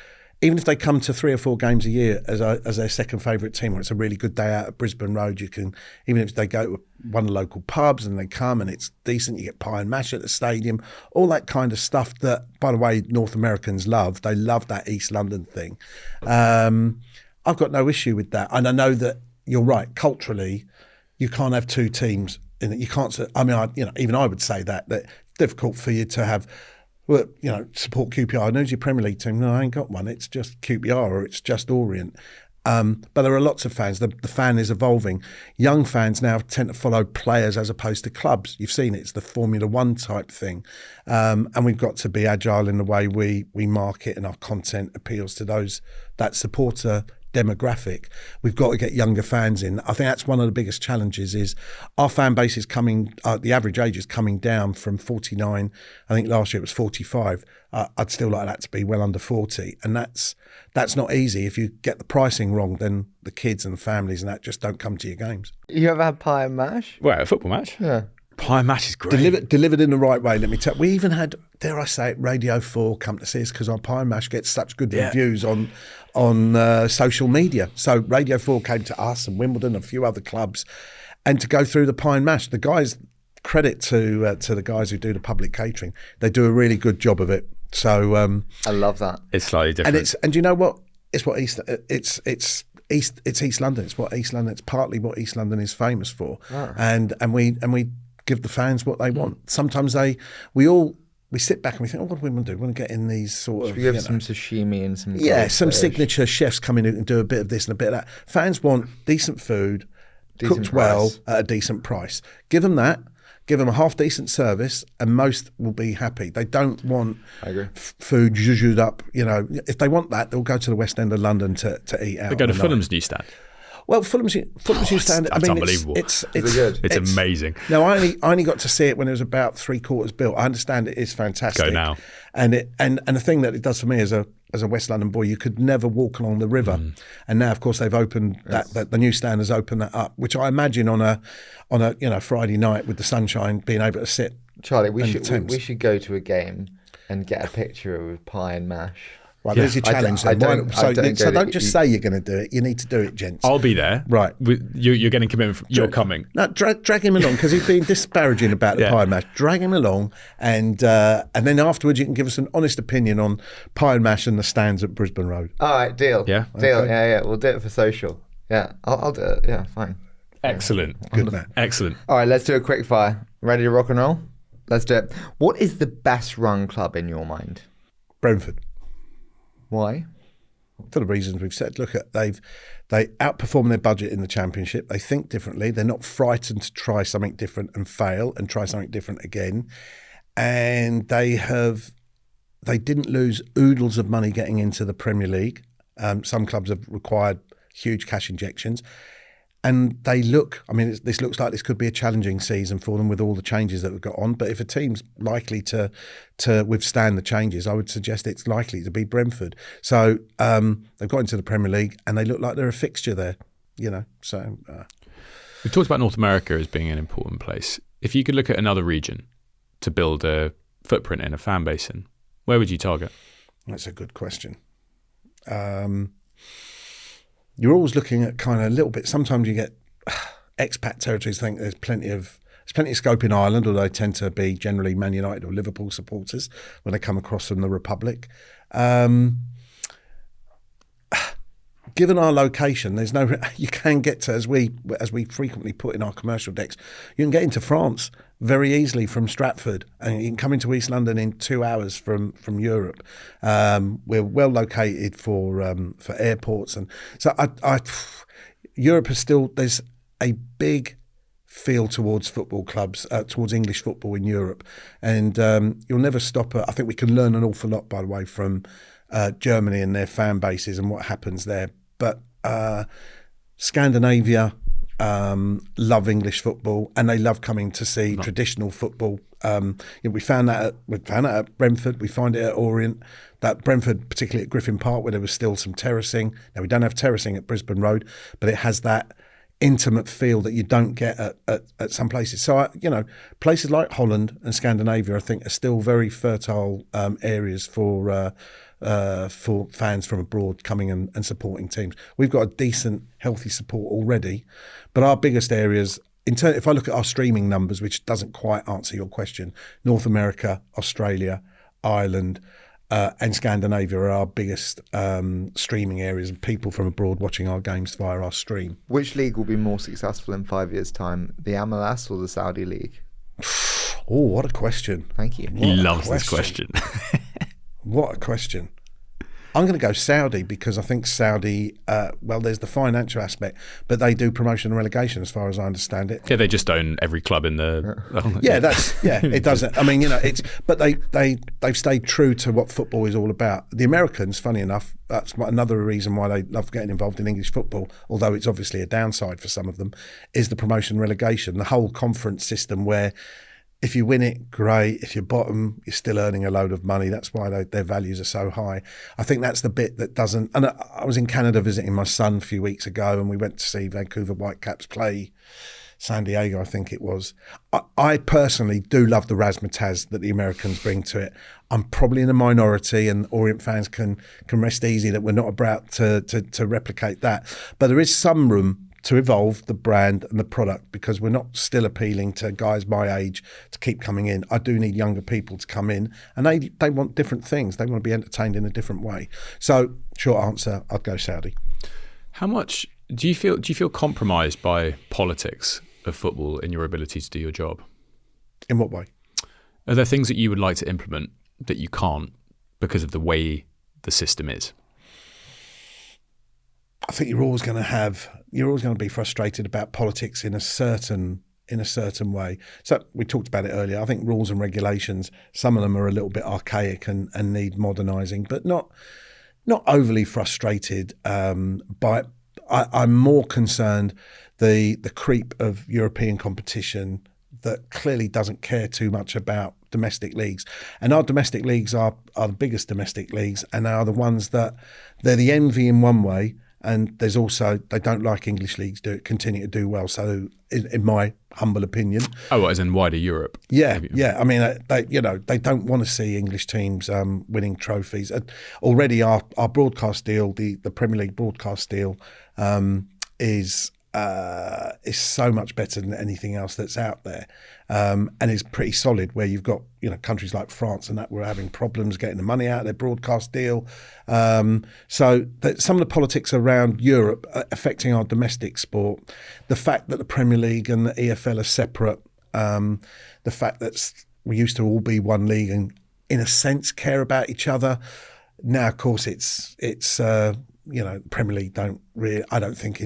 even if they come to 3 or 4 games a year as their second favourite team, or it's a really good day out at Brisbane Road, you can, even if they go to one of the local pubs and they come and it's decent, you get pie and mash at the stadium, all that kind of stuff that, by the way, North Americans love. They love that East London thing. I've got no issue with that. And I know that you're right, culturally, you can't have 2 teams. You can't. I mean, even I would say that it's difficult for you to have, support QPR. And who's your Premier League team? No, I ain't got one. It's just QPR or it's just Orient. But there are lots of fans. The fan is evolving. Young fans now tend to follow players as opposed to clubs. You've seen it. It's the Formula One type thing. And we've got to be agile in the way we market, and our content appeals to that supporter demographic. We've got to get younger fans in. I think that's one of the biggest challenges is our fan base is coming, the average age is coming down from 49. I think last year it was 45. I'd still like that to be well under 40. And that's not easy. If you get the pricing wrong, then the kids and the families and that just don't come to your games. You ever had pie and mash? Well, a football match? Yeah. Pie and mash is great. Delivered in the right way, let me tell you. We even had, dare I say it, Radio 4 come to see us because our pie and mash gets such good reviews on social media. So Radio 4 came to us and Wimbledon and a few other clubs, and to go through the pie and mash. The guys, credit to the guys who do the public catering. They do a really good job of it. So I love that. It's slightly different. And you know what? It's what East London. It's what East London. It's partly what East London is famous for. Oh. And we give the fans what they want. Sometimes we sit back and we think, what do we want to do? We want to get in these sort of... We have some sashimi and some... some fish. signature chefs come in who can do a bit of this and a bit of that. Fans want decent food, Decent cooked well price. at a decent price. Give them that. Give them a half-decent service and most will be happy. They don't want I agree. food zhuzhed up. If they want that, they'll go to the West End of London to eat out. They go to on the Fulham's new stand. Well, Fulham's new stand. That's unbelievable. It's good? It's amazing. No, I only got to see it when it was about 3/4 built. I understand it is fantastic. Go now. And the thing that it does for me as a West London boy, you could never walk along the river. And now, of course, they've opened that the new stand has opened that up, which I imagine on a Friday night with the sunshine, being able to sit. Charlie, we Thames. should go to a game and get a picture with pie and mash. Right, there's your challenge then. So don't just say you're going to do it. You need to do it, gents. I'll be there. Right. You're getting commitment. You're coming. No, drag him along because he's been disparaging about the pie and mash. Drag him along, and then afterwards you can give us an honest opinion on pie and mash and the stands at Brisbane Road. All right, deal. Yeah? Deal. Okay. Yeah. We'll do it for social. Yeah, I'll do it. Yeah, fine. Excellent. Good man. Excellent. All right, let's do a quick fire. Ready to rock and roll? Let's do it. What is the best run club in your mind? Brentford. Why? For the reasons we've said, they outperform their budget in the Championship. They think differently. They're not frightened to try something different and fail and try something different again. And they didn't lose oodles of money getting into the Premier League. Some clubs have required huge cash injections. And this looks like this could be a challenging season for them with all the changes that we've got on. But if a team's likely to withstand the changes, I would suggest it's likely to be Brentford. So they've got into the Premier League and they look like they're a fixture there, So We've talked about North America as being an important place. If you could look at another region to build a footprint in, a fan base in, where would you target? That's a good question. You're always looking at kind of a little bit. Sometimes you get expat territories. I think there's plenty of scope in Ireland, although they tend to be generally Man United or Liverpool supporters when they come across from the Republic. Given our location, you can get to, as we frequently put in our commercial decks, you can get into France very easily from Stratford, and you can come into East London in 2 hours from Europe. We're well located for airports, and so Europe is still, there's a big feel towards football clubs, towards English football in Europe, and you'll never stop it. I think we can learn an awful lot, by the way, from Germany and their fan bases and what happens there. But Scandinavia love English football, and they love coming to see traditional football. We found that at Brentford. We find it at Orient. That Brentford, particularly at Griffin Park, where there was still some terracing. Now we don't have terracing at Brisbane Road, but it has that intimate feel that you don't get at some places. So places like Holland and Scandinavia, I think, are still very fertile areas for fans from abroad coming and supporting teams. We've got a decent, healthy support already, but our biggest areas, if I look at our streaming numbers, which doesn't quite answer your question, North America, Australia, Ireland, and Scandinavia are our biggest streaming areas, and people from abroad watching our games via our stream. Which league will be more successful in 5 years' time, the MLS or the Saudi League? Oh, what a question. Thank you. He loves this question. What a question. I'm going to go Saudi because I think Saudi, there's the financial aspect, but they do promotion and relegation as far as I understand it. Yeah, they just own every club in the... It doesn't. I mean, but they've stayed true to what football is all about. The Americans, funny enough, that's another reason why they love getting involved in English football, although it's obviously a downside for some of them, is the promotion and relegation, the whole conference system where if you win it, great. If you're bottom, you're still earning a load of money. That's why their values are so high. I think that's the bit that doesn't... And I was in Canada visiting my son a few weeks ago, and we went to see Vancouver Whitecaps play San Diego, I think it was. I personally do love the razzmatazz that the Americans bring to it. I'm probably in a minority, and Orient fans can rest easy that we're not about to replicate that. But there is some room to evolve the brand and the product, because we're not still appealing to guys my age to keep coming in. I do need younger people to come in, and they want different things. They want to be entertained in a different way. So, short answer, I'd go Saudi. How much do you feel compromised by politics of football in your ability to do your job? In what way? Are there things that you would like to implement that you can't because of the way the system is? I think you're always going to be frustrated about politics in a certain way. So we talked about it earlier. I think rules and regulations, some of them are a little bit archaic and need modernising, but not overly frustrated by it. I'm more concerned the creep of European competition that clearly doesn't care too much about domestic leagues. And our domestic leagues are the biggest domestic leagues, and are the ones that they're the envy in one way. And there's also, they don't like English leagues continue to do well. So, in my humble opinion, as in wider Europe. Yeah. I mean, they don't want to see English teams winning trophies. Already, our broadcast deal, the Premier League broadcast deal, is so much better than anything else that's out there, and is pretty solid. Where you've got countries like France and that were having problems getting the money out of their broadcast deal. So that some of the politics around Europe affecting our domestic sport, the fact that the Premier League and the EFL are separate, the fact that we used to all be one league and in a sense care about each other. Now, of course, it's Premier League don't really. I don't think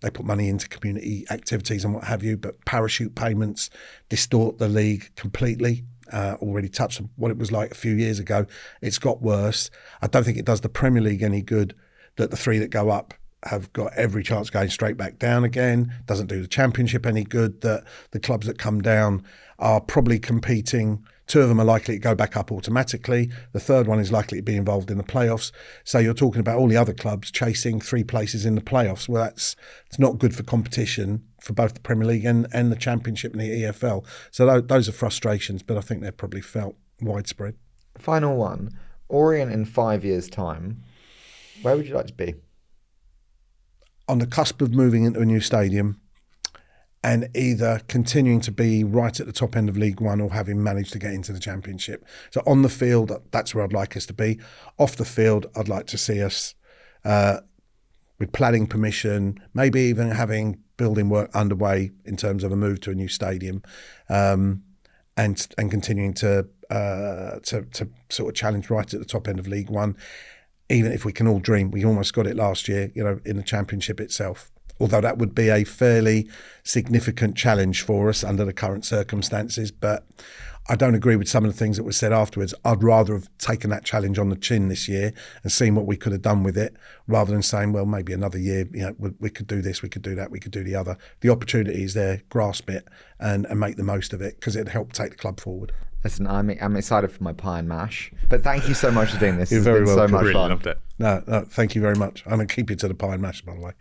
they put money into community activities and what have you, but parachute payments distort the league completely. Already touched on what it was like a few years ago. It's got worse. I don't think it does the Premier League any good that the three that go up have got every chance of going straight back down again. Doesn't do the Championship any good that the clubs that come down are probably competing. Two of them are likely to go back up automatically. The third one is likely to be involved in the playoffs. So you're talking about all the other clubs chasing 3 places in the playoffs. Well, it's not good for competition for both the Premier League and the Championship and the EFL. So those are frustrations, but I think they're probably felt widespread. Final one. Orient in 5 years' time, where would you like to be? On the cusp of moving into a new stadium, and either continuing to be right at the top end of League One or having managed to get into the Championship. So on the field, that's where I'd like us to be. Off the field, I'd like to see us with planning permission, maybe even having building work underway in terms of a move to a new stadium, and continuing to sort of challenge right at the top end of League One. Even if we can all dream, we almost got it last year, in the Championship itself. Although that would be a fairly significant challenge for us under the current circumstances. But I don't agree with some of the things that were said afterwards. I'd rather have taken that challenge on the chin this year and seen what we could have done with it, rather than saying, well, maybe another year, we could do this, we could do that, we could do the other. The opportunity is there, grasp it and make the most of it, because it'd help take the club forward. Listen, I'm excited for my pie and mash. But thank you so much for doing this. You're very welcome. So much really fun. Loved it. No, thank you very much. I'm going to keep you to the pie and mash, by the way.